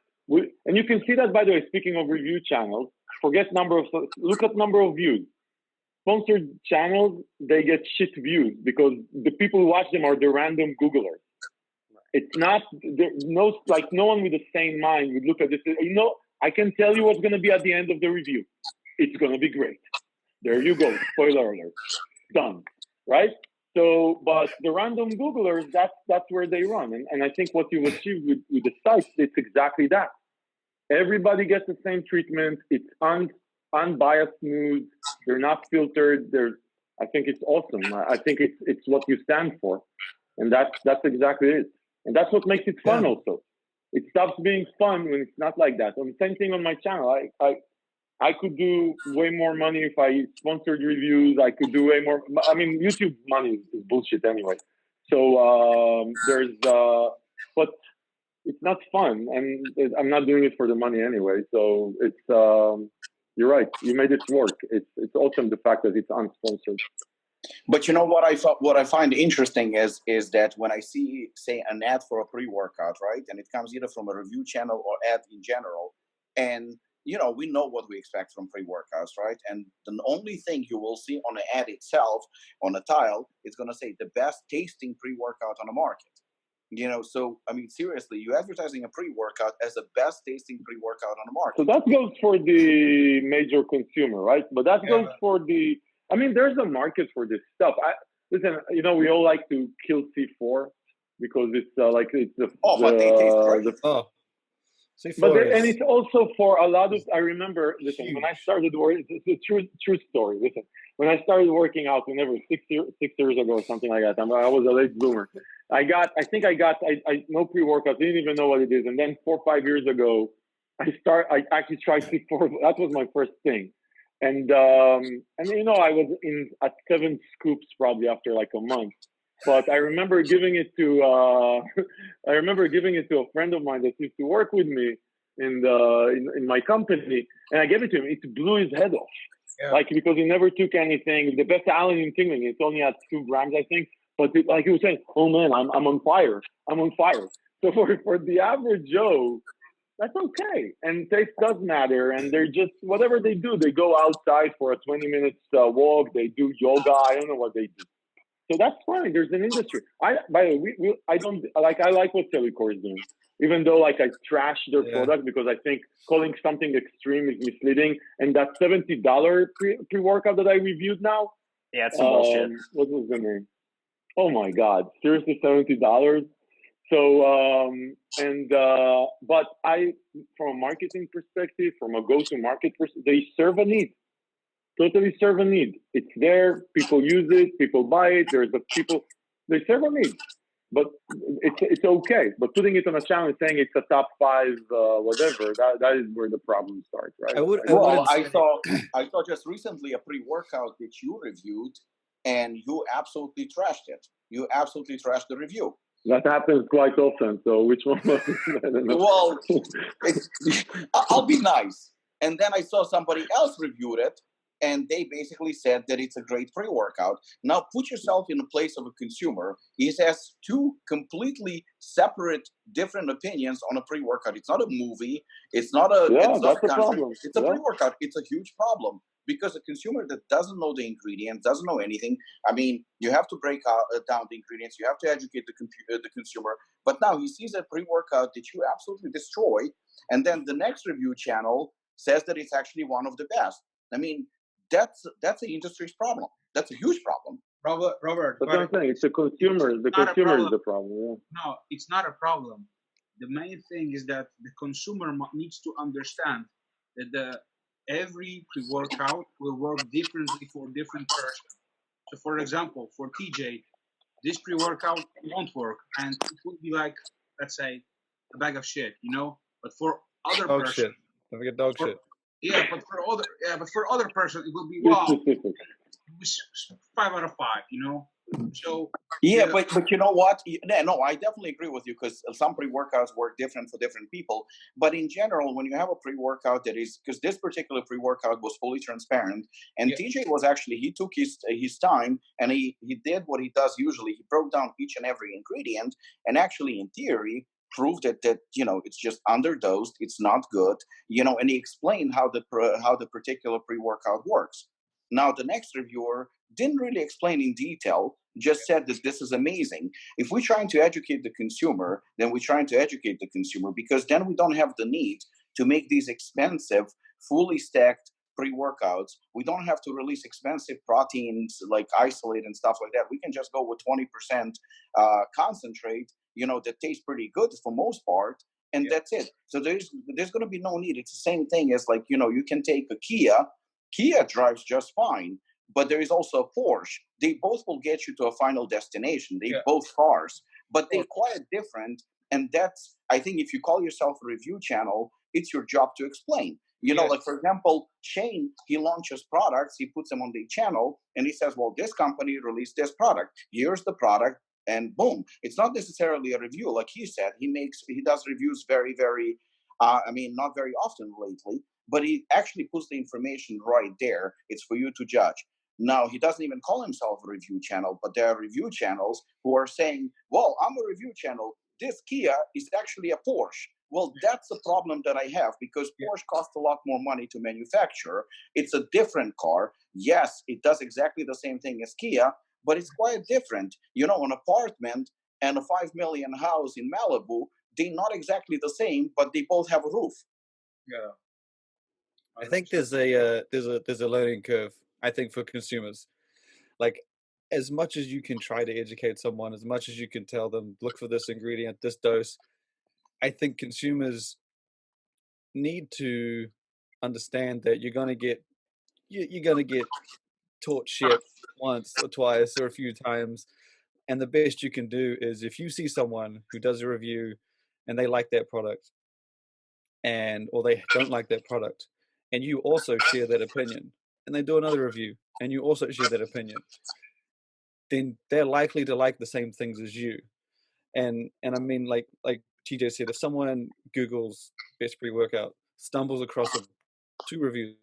and you can see that, by the way. Speaking of review channels, look at number of views. Sponsored channels, they get shit views because the people who watch them are the random Googlers. It's not, no one with the same mind would look at this. I can tell you what's going to be at the end of the review. It's going to be great. There you go. Spoiler alert. Done. Right? So, but the random Googlers, that's where they run. And I think what you've achieved with the sites, it's exactly that. Everybody gets the same treatment. It's unbiased news. They're not filtered. I think it's awesome. I think it's what you stand for, and that's exactly it. And that's what makes it fun. Also, it stops being fun when it's not like that. And the same thing on my channel. I could do way more money if I sponsored reviews. I could do way more. I mean, YouTube money is bullshit anyway. So but it's not fun, and I'm not doing it for the money anyway. So it's. You're right. You made it work. It's awesome, the fact that it's unsponsored.
But you know what I find interesting is that when I see, say, an ad for a pre-workout, right, and it comes either from a review channel or ad in general, and we know what we expect from pre-workouts, right? And the only thing you will see on the ad itself, on the tile, is going to say the best tasting pre-workout on the market. So I mean, seriously, you're advertising a pre-workout as the best tasting pre-workout on the market.
So that goes for the major consumer, right? But that goes for there's a market for this stuff. Listen, we all like to kill C4 because it's
but they taste great.
And it's also for a lot of. I remember. Listen, when I started working, it's a true story. Listen, when I started working out, whenever 6 years ago or something like that, I was a late bloomer. I no pre-workout, didn't even know what it is, and then 4 or 5 years ago, I actually tried C4. That was my first thing, and I was at 7 scoops probably after like a month. But I remember giving it to a friend of mine that used to work with me, in my company, and I gave it to him. It blew his head off.
Yeah.
Like, because he never took anything. The best aluminum tingling, it's only at 2 grams, I think. But like he was saying, oh man, I'm on fire. I'm on fire. So for the average Joe, that's okay. And taste does matter. And they're just, whatever they do, they go outside for a 20 minutes walk. They do yoga. I don't know what they do. So that's fine. There's an industry. By the way, I don't like. I like what Celicore is doing, even though like I trash their product because I think calling something extreme is misleading. And that $70 pre-workout that I reviewed now.
Yeah, it's some bullshit.
What was the name? Oh my God! Seriously, $70. So but I, from a marketing perspective, from a go-to-market perspective, they serve a need. Totally serve a need. It's there. People use it. People buy it. They serve a need. But it's okay. But putting it on a channel and saying it's a top 5 whatever, that is where the problem starts, right?
I saw just recently a pre-workout that you reviewed, and you absolutely trashed it. You absolutely trashed the review.
That happens quite often. So which one was it? I don't know.
Well, I'll be nice. And then I saw somebody else reviewed it, and they basically said that it's a great pre-workout. Now put yourself in the place of a consumer. He has 2 completely separate, different opinions on a pre-workout. It's not a movie. It's not a.
Yeah, that's a problem.
It's a pre-workout. It's a huge problem because a consumer that doesn't know the ingredients, doesn't know anything. I mean, you have to break down the ingredients. You have to educate the consumer. But now he sees a pre-workout that you absolutely destroy, and then the next review channel says that it's actually one of the best. I mean, that's the industry's problem. That's a huge problem.
Robert,
but I'm saying it's the consumer. The consumer is the problem. Yeah.
No, it's not a problem. The main thing is that the consumer needs to understand that every pre-workout will work differently for different person. So, for example, for TJ, this pre-workout won't work, and it will be like, let's say, a bag of shit, you know. But for other
Dog
person,
shit. Don't forget dog shit.
Yeah, but for other person, it will be wow. It was 5 out of 5, you know. So
yeah, but you know what? No, I definitely agree with you because some pre-workouts work different for different people. But in general, when you have a pre-workout that is, because this particular pre-workout was fully transparent, and TJ was actually, he took his time and he did what he does usually. He broke down each and every ingredient, and actually, in theory, proved that you know it's just underdosed, it's not good, you know, and he explained how the particular pre-workout works. Now the next reviewer didn't really explain in detail, just said that this is amazing. If we're trying to educate the consumer, then we're trying to educate the consumer, because then we don't have the need to make these expensive, fully stacked pre-workouts. We don't have to release expensive proteins like isolate and stuff like that. We can just go with 20% concentrate, you know, that tastes pretty good for most part, and that's it. So there's going to be no need. It's the same thing as, like, you know, you can take a Kia drives just fine, but there is also a Porsche. They both will get you to a final destination. They both cars, but they're quite different. And that's, I think, if you call yourself a review channel, it's your job to explain. You know, like, for example, Shane, he launches products, he puts them on the channel, and he says, well, this company released this product. Here's the product, and boom. It's not necessarily a review. Like he said, he does reviews very, very, not very often lately, but he actually puts the information right there. It's for you to judge. Now, he doesn't even call himself a review channel, but there are review channels who are saying, well, I'm a review channel. This Kia is actually a Porsche. Well, that's the problem that I have, because Porsche costs a lot more money to manufacture. It's a different car. Yes, it does exactly the same thing as Kia, but it's quite different. You know, an apartment and a 5 million house in Malibu, they're not exactly the same, but they both have a roof.
Yeah.
I think there's a learning curve, I think, for consumers. Like, as much as you can try to educate someone, as much as you can tell them, look for this ingredient, this dose, I think consumers need to understand that you're gonna get taught shit once or twice or a few times, and the best you can do is, if you see someone who does a review and they like that product, or they don't like that product, and you also share that opinion, and they do another review and you also share that opinion, then they're likely to like the same things as you. And I mean, like TJ said, if someone Googles best pre-workout, stumbles across 2 reviews,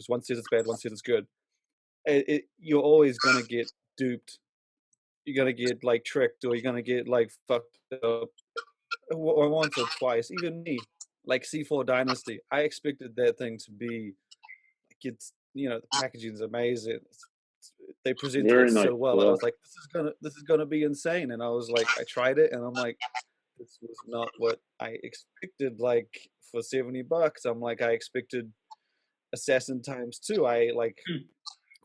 one says it's bad, one says it's good, you're always going to get duped. You're going to get like tricked, or you're going to get like fucked up, or once or twice. Even me, like C4 Dynasty, I expected that thing to be like, it's, you know, the packaging is amazing. They presented
Very
it
nice.
so well.
Yeah.
I was like, this is gonna be insane. And I was like, I tried it, and I'm like, this was not what I expected. Like for $70, I'm like, I expected Assassin times 2. I like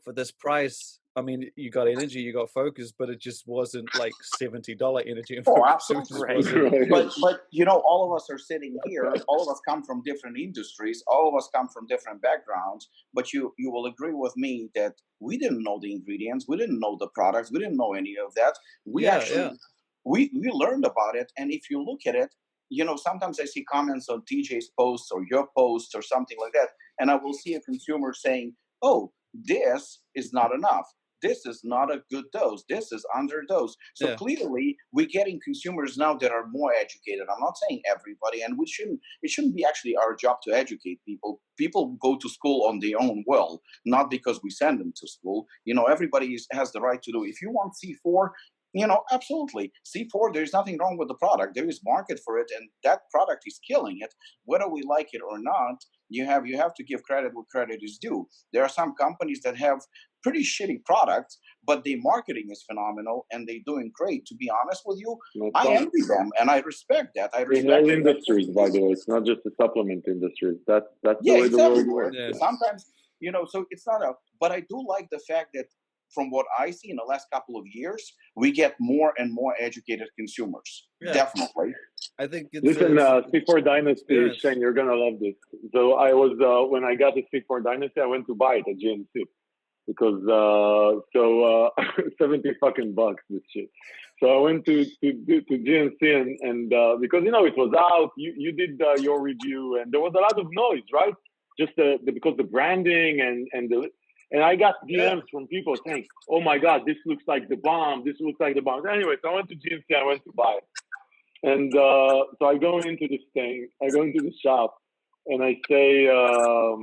for this price. I mean, you got energy, you got focus, but it just wasn't like $70 energy and
Oh,
focus. It
absolutely.
just
Right.
wasn't.
Right.
But you know, all of us are sitting here. All of us come from different industries. All of us come from different backgrounds. But you will agree with me that we didn't know the ingredients, we didn't know the products, we didn't know any of that. We
Yeah,
actually
yeah.
we learned about it. And if you look at it, you know, sometimes I see comments on TJ's posts or your posts or something like that, and I will see a consumer saying, "Oh, this is not enough. This is not a good dose. This is underdose." So
Yeah.
clearly, we're getting consumers now that are more educated. I'm not saying everybody, and it shouldn't be actually our job to educate people. People go to school on their own will, not because we send them to school. You know, everybody has the right to do. If you want C4, you know, absolutely. C4, there's nothing wrong with the product. There is market for it, and that product is killing it. Whether we like it or not, you have to give credit where credit is due. There are some companies that have pretty shitty products, but their marketing is phenomenal and they're doing great. To be honest with you, I envy them and I respect that. I
In
respect
all
that.
industries, by the way, it's not just the supplement industry. That's
Yeah,
the way
it's
the world
everywhere.
works.
Yeah.
Sometimes, you know, so it's not a, but I do like the fact that from what I see in the last couple of years, we get more and more educated consumers.
Yeah.
Definitely.
I think it's
Listen, C4 Dynasty,
experience.
Shane, you're gonna love this. So I was when I got the C4 Dynasty, I went to buy it at GNC because $70 fucking this shit. So I went to GNC and because you know it was out, you did your review and there was a lot of noise, right? Just because the branding and I got DMs from people saying, "Oh my God, this looks like the bomb. This looks like the bomb." Anyway, so I went to GNC. I went to buy it. And so I go into this thing, I go into the shop, and I say, I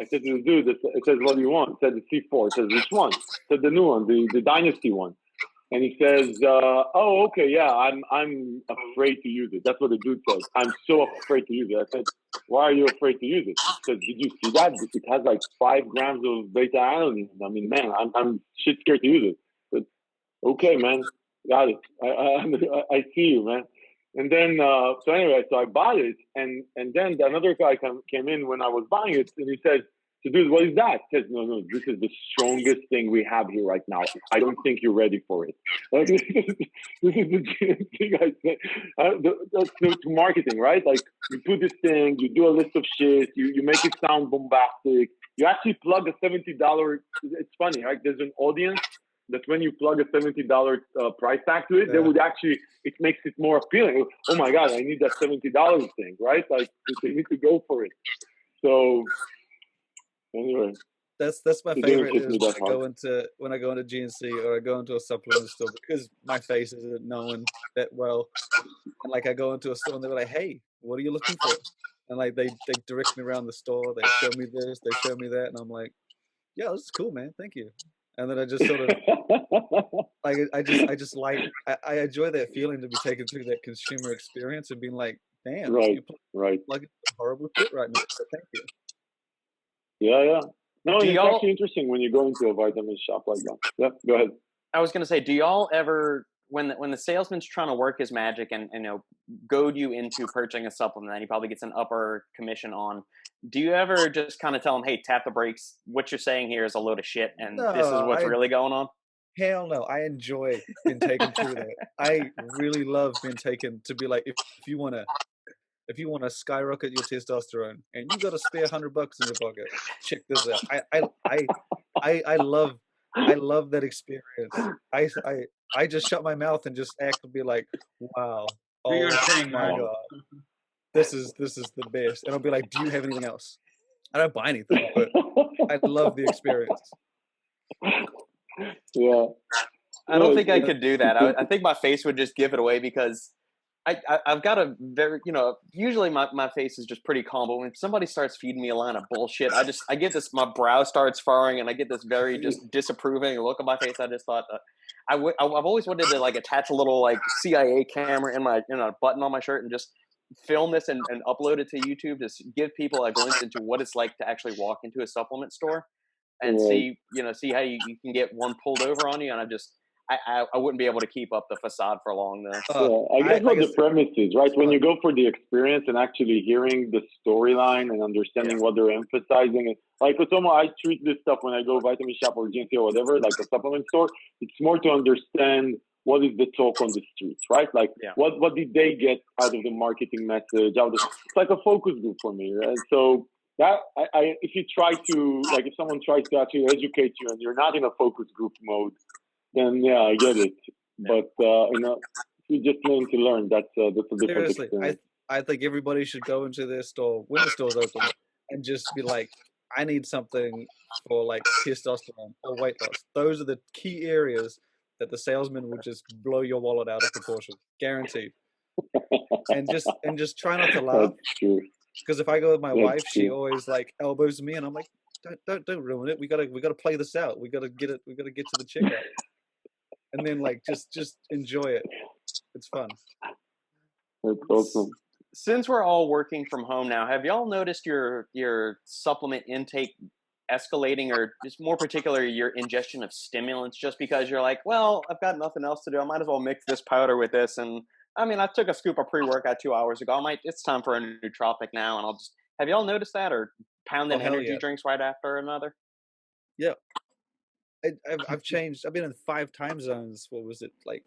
said to the dude, it says, "What do you want?" It said the C4. It says, "Which one?" It said the new one, the Dynasty one. And he says, "Oh, okay, yeah, I'm afraid to use it." That's what the dude says. "I'm so afraid to use it." I said, "Why are you afraid to use it?" He says, "Did you see that? It has like 5 grams of beta alanine. I mean, man, I'm shit scared to use it." But okay, man, got it. I see you, man. And then, so anyway, so I bought it, and then another guy came in when I was buying it, and he said, "So dude, what is that?" He says, no, this is the strongest thing we have here right now. I don't think you're ready for it. Like, this is the thing I said. That's to marketing, right? Like, you put this thing, you do a list of shit, you make it sound bombastic. You actually plug a $70, it's funny, right? There's an audience that when you plug a $70 price tag to it, they would actually, it makes it more appealing. Oh my God, I need that $70 thing, right? Like they need to go for it. So anyway,
That's my
it didn't
favorite
hit me
is
that hard.
when I go into GNC or I go into a supplement store, because my face isn't known that well. And like I go into a store and they're like, "Hey, what are you looking for?" And like they direct me around the store, they show me this, they show me that, and I'm like, "Yeah, this is cool, man. Thank you." And then I just sort of like I enjoy that feeling to be taken through that consumer experience and being like, "Damn,
Right,
you're
right.
plugging some horrible shit right now. So thank you."
Yeah. No,
Do
it's
y'all-
actually interesting when you go into a vitamin shop like that. Yeah, go ahead.
I was gonna say, do y'all ever, when the salesman's trying to work his magic and you know goad you into purchasing a supplement that he probably gets an upper commission on, do you ever just kind of tell him, "Hey, tap the brakes. What you're saying here is a load of shit, and this is
No,
what's really going on"?
Hell no. I enjoy being taken through that. I really love being taken to be like, if you wanna skyrocket your testosterone and you got a spare $100 in your pocket, check this out. I love that experience. I just shut my mouth and just act and be like, "Wow,
Do your
oh
thing,
my
man.
God, this is the best." And I'll be like, "Do you have anything else?" I don't buy anything, but I love the experience.
Yeah.
I don't
No,
think I could do that. I think my face would just give it away because I've got a very, usually my face is just pretty calm, but when somebody starts feeding me a line of bullshit, I get this, my brow starts furrowing, and I get this very just disapproving look on my face. I just thought I've always wanted to like attach a little like CIA camera in a button on my shirt and just film this and upload it to YouTube to give people a glimpse into what it's like to actually walk into a supplement store and see how you can get one pulled over on you. And I wouldn't be able to keep up the facade for long though.
I guess what the premise is, right? When you go for the experience and actually hearing the storyline and understanding what they're emphasizing, like with someone, I treat this stuff when I go vitamin shop or GNC or whatever, like a supplement store. It's more to understand what is the talk on the streets, right? Like what did they get out of the marketing message? It's like a focus group for me, right? So that if you try to, like, if someone tries to actually educate you and you're not in a focus group mode, then I get it. But if you just learn to learn, that's a different experience.
I think everybody should go into their store when the store's open and just be like, I need something for like testosterone or weight loss. Those are the key areas that the salesman will just blow your wallet out of proportion, guaranteed. And just try not to laugh.
That's true.
Because if I go with my wife, she always like elbows me, and I'm like, don't ruin it. We gotta play this out. We gotta get to the checkout. And then like just enjoy it. It's fun.
That's awesome.
Since we're all working from home now, have y'all noticed your supplement intake escalating, or just more particularly your ingestion of stimulants, just because you're like, well, I've got nothing else to do, I might as well mix this powder with this? And I mean, I took a scoop of pre-workout 2 hours ago. It's time for a nootropic now, and have y'all noticed that, or pounding energy drinks right after another?
Yeah. I've changed. I've been in 5 time zones. What was it, like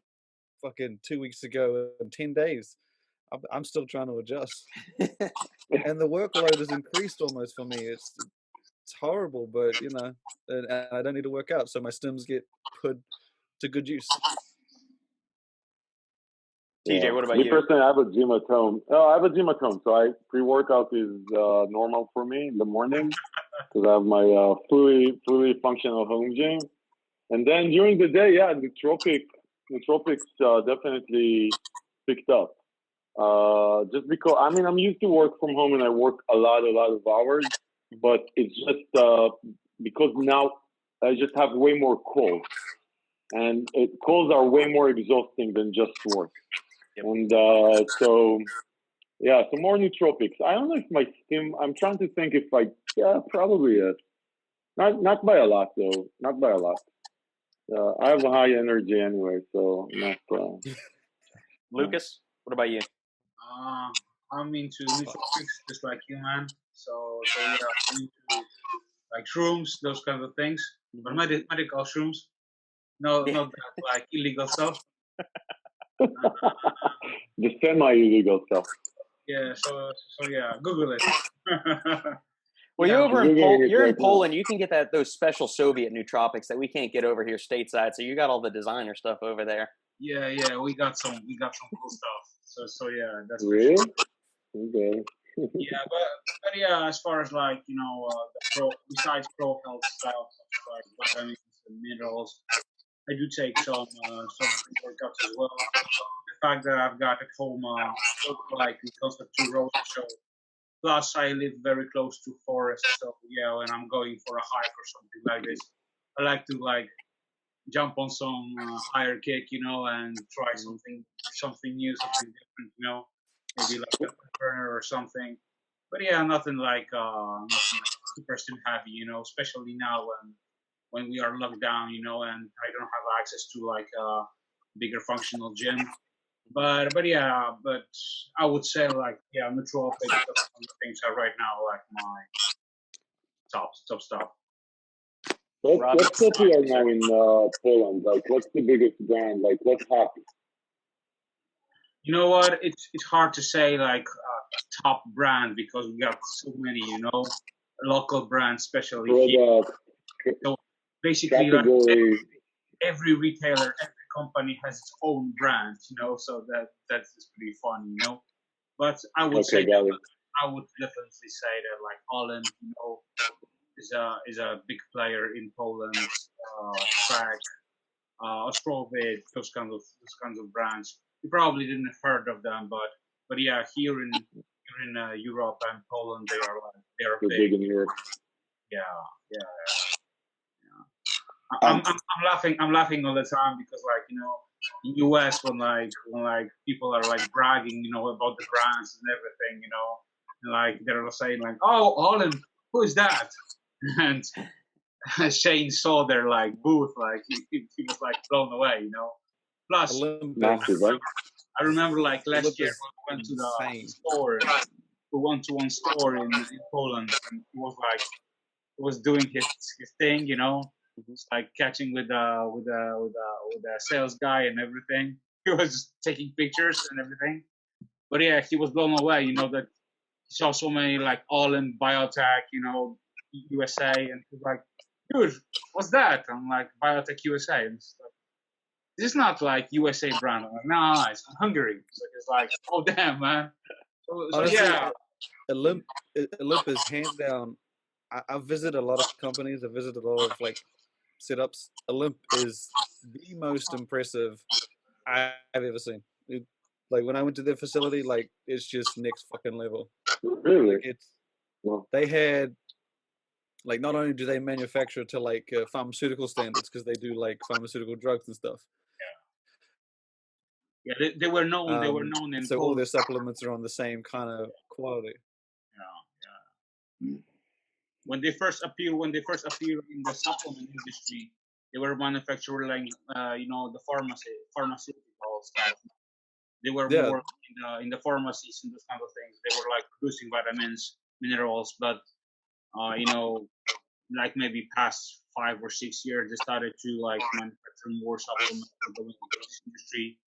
fucking 2 weeks ago in 10 days? I'm still trying to adjust. And the workload has increased almost for me. It's horrible, but and I don't need to work out, so my stims get put to good use.
TJ, what about
me
you?
Personally, I have a gym at home. I have a gym at home, so pre-workout is normal for me in the morning because I have my fully functional home gym. And then during the day, nootropics definitely picked up. Just because I'm used to work from home and I work a lot of hours, but it's just because now I just have way more calls, and calls are way more exhausting than just work. And so more nootropics. I don't know if my stim. I'm trying to think if probably yes. Not by a lot though. Not by a lot. I have a high energy anyway, so not.
Lucas, what about you?
I'm into nootropics just like you, man. So yeah, I'm into like shrooms, those kind of things, but medical shrooms. No, not that like illegal stuff.
The semi-illegal stuff.
Yeah, so yeah, Google it.
Well, you're in Poland. You can get those special Soviet nootropics that we can't get over here stateside. So you got all the designer stuff over there.
Yeah, we got some cool stuff. So yeah, that's
really
sure.
Okay.
Yeah, but yeah, as far as like besides pro health stuff like vitamins and minerals, I do take some workouts as well. The fact that I've got at home like close to 2 roads or so. Plus, I live very close to forest, so yeah, when I'm going for a hike or something like this, I like to like jump on some higher kick, and try something new, something different, maybe like a burner or something. But yeah, nothing like super stim heavy, especially now when we are locked down, and I don't have access to like a bigger functional gym. But I would say like nootropics, things are right now like my top stuff.
What's popular now in Poland? Like, what's the biggest brand? Like, what's hot?
You know what? It's hard to say like top brand because we got so many, local brands, especially here. So basically, like, every retailer, every company has its own brand, so that's just pretty fun, But I would say I would definitely say that like Apollon, is a big player in Poland. Track, Ostrovit, those kinds of brands. you probably didn't have heard of them, but yeah, here in Europe and Poland, they are
They're
big.
big in Europe.
Yeah, yeah. I'm laughing all the time because, like, you know, in US when people are like bragging, you know, about the brands and everything, you know, and like they're saying like, oh, Holland, who is that? And Shane saw their like booth, like he was like blown away, you know. Plus,
Massive, right?
I remember like last year
Olympus
when we went to
insane.
the store, we went to one store in Poland, and he was like, he was doing his thing, you know, it's like catching with the sales guy and everything. He was just taking pictures and everything. But yeah, he was blown away, you know, that he saw so many like all in biotech, you know, USA, and he's like, dude, what's that? I'm like, Biotech USA. And it's like, this is not like USA brand. I'm like, no, it's from Hungary. So it's like, oh damn, man. So
Honestly,
yeah,
Olymp is hands down. I've visited a lot of companies. I've visited a lot of like setups. Olymp is the most impressive I've ever seen. Like when I went to their facility, like it's just next fucking level.
Really?
Like it's
Wow.
they had like not only do they manufacture to like pharmaceutical standards because they do like pharmaceutical drugs and stuff.
yeah, they were known. They were known in
So all
Poland.
their supplements are on the same kind of quality.
Yeah. When they first appeared in the supplement industry, they were manufacturing, you know, the pharmaceutical stuff. They were
Yeah.
more in the pharmacies and those kind of things. They were like producing vitamins, minerals, but you know, like maybe past 5 or 6 years, they started to like manufacture more supplements for the industry.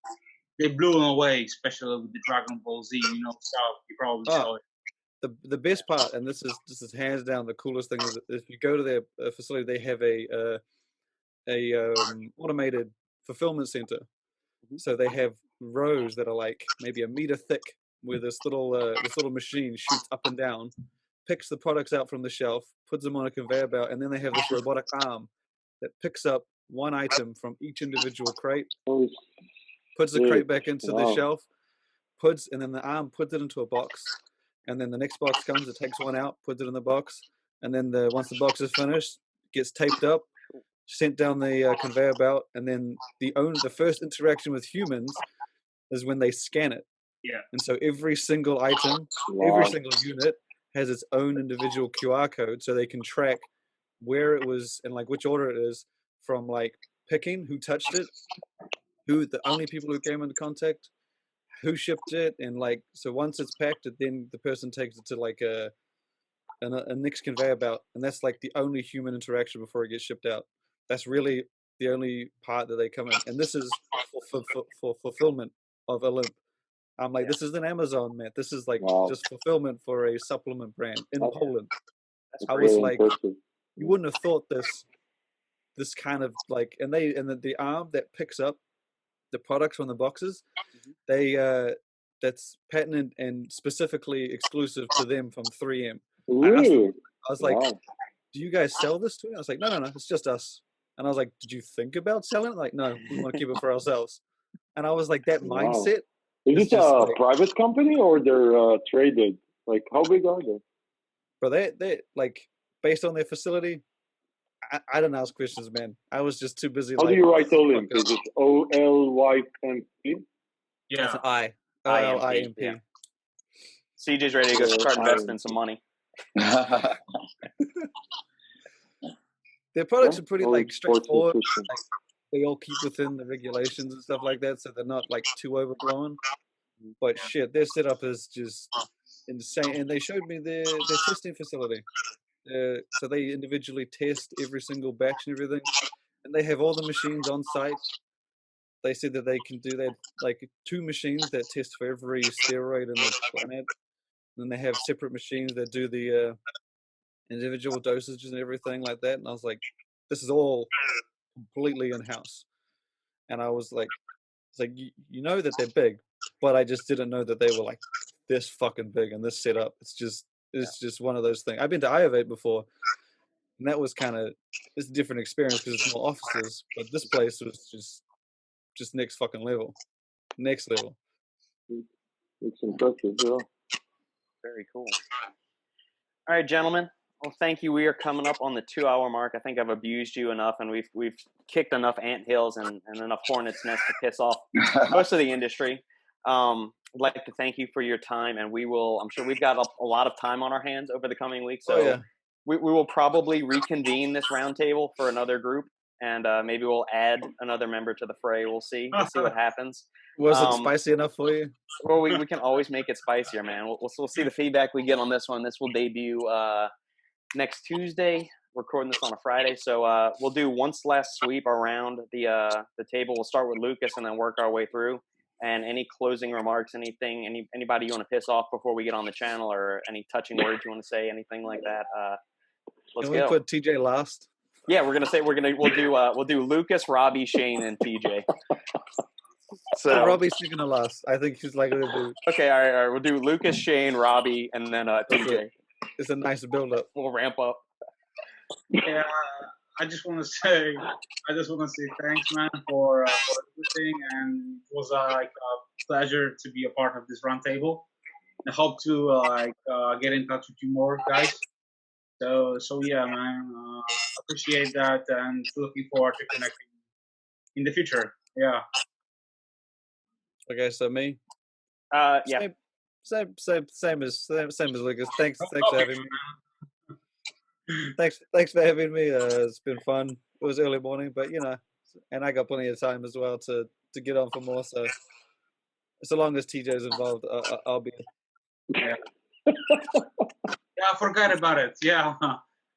They blew them away, especially with the Dragon Ball Z, you know, stuff. You probably saw it.
The best part, and this is hands down the coolest thing, is if you go to their facility, they have a automated fulfillment center. So they have rows that are like maybe a meter thick, where this little machine shoots up and down, picks the products out from the shelf, puts them on a conveyor belt, and then they have this robotic arm that picks up one item from each individual crate, puts the crate back into the shelf, and then the arm puts it into a box, and then the next box comes, it takes one out, puts it in the box, and then once the box is finished, gets taped up, sent down the conveyor belt, and then the first interaction with humans is when they scan it.
Yeah.
And so every single item, every single unit has its own individual QR code, so they can track where it was and like which order it is from, like picking, who touched it, who the only people who came into contact, who shipped it, and like so once it's packed, then the person takes it to like a next conveyor belt, and that's like the only human interaction before it gets shipped out. That's really the only part that they come in, and this is for fulfillment of Olymp. I'm like, this is an Amazon, man. This is like just fulfillment for a supplement brand in Poland. I was like, you wouldn't have thought this kind of like, and the arm that picks up the products from the boxes, that's patented and specifically exclusive to them from 3M. I was like, do you guys sell this to me? I was like, no, it's just us. And I was like, did you think about selling it? Like, no, we want to keep it for ourselves. And I was like, that mindset.
Is it a private company or they're traded? Like, how big are they?
But they like, based on their facility, I didn't ask questions, man. I was just too busy.
How do you write Olymp? Is it OLYMP?
Yeah,
it's I. OLIMP.
Yeah. CJ's ready to go start investing some money.
Their products are pretty like straightforward. Like, they all keep within the regulations and stuff like that, so they're not like too overblown. But shit, their setup is just insane. And they showed me their testing facility. So they individually test every single batch and everything, and they have all the machines on site. They said that they can do that, like 2 machines that test for every steroid in the planet. And then they have separate machines that do the individual dosages and everything like that. And I was like, this is all completely in-house. And I was like, it's like, you know that they're big, but I just didn't know that they were like this fucking big and this setup. It's just one of those things. I've been to Iovate before, and that was it's a different experience because it's more offices. But this place was just next fucking level. next level.
It's impressive, yeah.
Very cool. All right, gentlemen. Well, thank you. We are coming up on the 2-hour mark. I think I've abused you enough, and we've kicked enough anthills and enough hornets' nests to piss off most of the industry. I'd like to thank you for your time, and we will. I'm sure we've got a lot of time on our hands over the coming weeks, so we will probably reconvene this roundtable for another group, and maybe we'll add another member to the fray. We'll see. We'll see what happens.
Was it spicy enough for you?
Well, we can always make it spicier, man. We'll see the feedback we get on this one. This will debut next Tuesday. Recording this on a Friday, so we'll do one last sweep around the table. We'll start with Lucas and then work our way through. And any closing remarks, anything, anybody you want to piss off before we get on the channel, or any touching words you want to say, anything like that. Let's go.
Can we put TJ last?
Yeah, we'll do Lucas, Robbie, Shane, and TJ. So
Robbie's gonna last. I think he's likely to do.
Okay, all right. We'll do Lucas, Shane, Robbie, and then TJ.
It's a nice build up.
We'll ramp up.
Yeah, I just want to say thanks, man, for everything, and it was like a pleasure to be a part of this roundtable. I hope to get in touch with you more, guys. So yeah, man, appreciate that, and looking forward to connecting in the future. Yeah.
Okay, so me.
Yeah.
Same as Lucas. Thanks for having me. Thanks for having me. It's been fun. It was early morning, but and I got plenty of time as well to get on for more. So long as TJ's involved, I'll be.
Yeah. Yeah, I forgot about it. Yeah,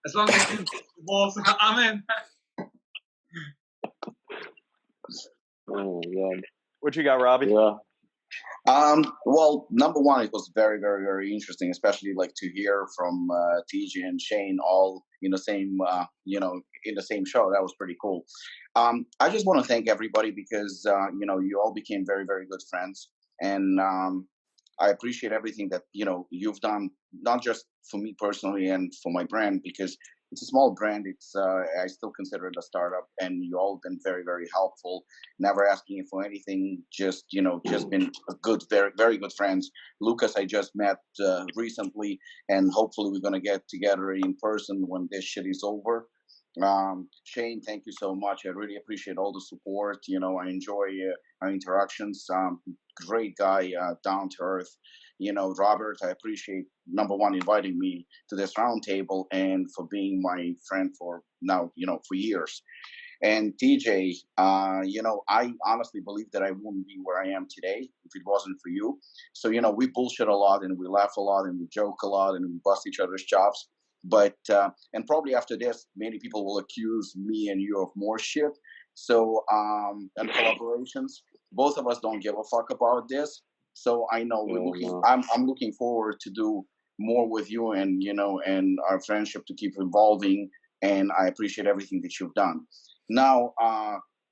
as long as you involved, I'm in.
Oh God.
What you got, Robbie?
Yeah.
Well, number one, it was very, very, very interesting, especially like to hear from TJ and Shane all in the same, in the same show. That was pretty cool. I just want to thank everybody because you all became very, very good friends, and I appreciate everything that you've done, not just for me personally and for my brand, because it's a small brand. It's I still consider it a startup, and you all been very, very helpful. Never asking you for anything. Just been a good, very, very good friends. Lucas, I just met recently, and hopefully we're gonna get together in person when this shit is over. Shane, thank you so much. I really appreciate all the support. I enjoy our interactions. Great guy, down to earth. Robert, I appreciate, number one, inviting me to this roundtable and for being my friend for now, for years. And TJ, I honestly believe that I wouldn't be where I am today if it wasn't for you. So, we bullshit a lot, and we laugh a lot, and we joke a lot, and we bust each other's chops. But, and probably after this, many people will accuse me and you of more shit. So, and collaborations. Both of us don't give a fuck about this. So I know I'm looking forward to do more with you, and and our friendship to keep evolving. And I appreciate everything that you've done. Now,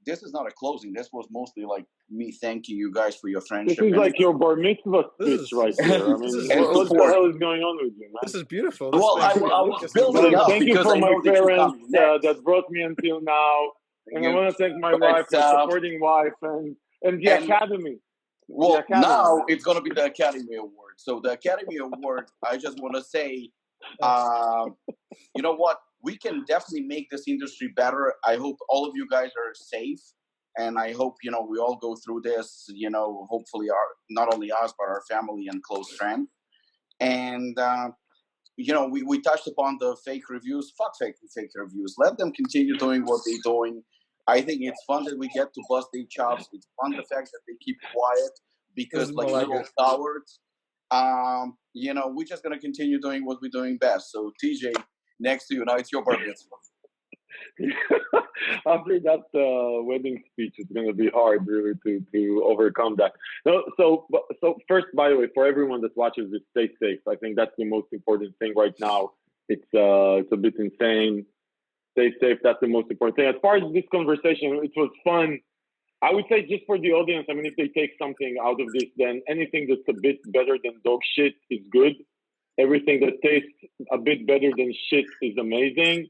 this is not a closing. This was mostly like me thanking you guys for your friendship.
This is like your bar mitzvah speech right here. I mean, what the hell is going on with you, man?
This is beautiful.
Well, I was building up.
Thank you for my parents that brought me until now, and I want to thank my wife, my supporting wife, and the Academy.
Well, now it's going to be the Academy Award. So the Academy Award, I just want to say, you know what? We can definitely make this industry better. I hope all of you guys are safe. And I hope, we all go through this, hopefully not only us, but our family and close friend. And, we touched upon the fake reviews. Fuck fake reviews. Let them continue doing what they're doing. I think it's fun that we get to bust their chops. It's fun the fact that they keep quiet because like little cowards. We're just going to continue doing what we're doing best. So TJ, next to you, now it's your bar mitzvah.
After that wedding speech, it's going to be hard really to overcome that. No, so first, by the way, for everyone that watches this, stay safe. I think that's the most important thing right now. It's a bit insane. Stay safe. That's the most important thing. As far as this conversation, it was fun. I would say just for the audience, I mean, if they take something out of this, then anything that's a bit better than dog shit is good. Everything that tastes a bit better than shit is amazing.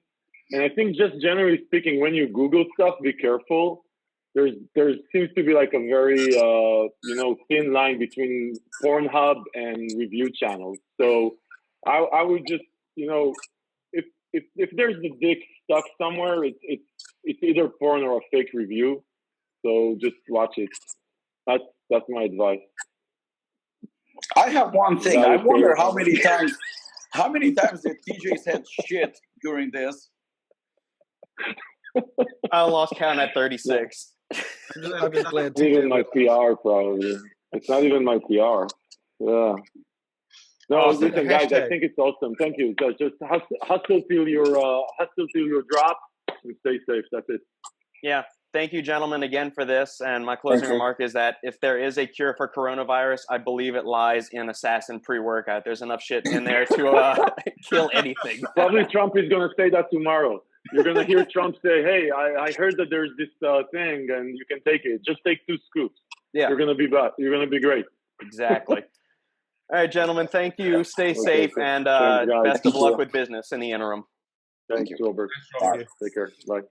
And I think just generally speaking, when you Google stuff, be careful. there seems to be like a very thin line between Pornhub and review channels. So I would just if there's the dick stuck somewhere, it's either porn or a fake review. So just watch it. That's my advice.
I have one thing. I wonder how many times did TJ said shit during this?
I lost count at 36.
I'm just glad
It's not even my PR, probably. It's not even my PR. Yeah. No,
Awesome.
listen, guys. I
Hashtag.
think it's awesome. Thank you. Just hustle till your drop and stay safe. That's it.
Yeah. Thank you, gentlemen, again for this. And my closing remark is that if there is a cure for coronavirus, I believe it lies in Assassin pre-workout. There's enough shit in there to kill anything.
Probably Trump is going to say that tomorrow. You're going to hear Trump say, hey, I heard that there's this thing and you can take it. Just take 2 scoops.
Yeah.
You're going to be back. You're going to be great.
Exactly. All right, gentlemen. Thank you. Stay safe and
Thanks, guys.
best of luck with business in the interim.
Thanks, Robert.
Thanks, Robert.
Take care. Bye.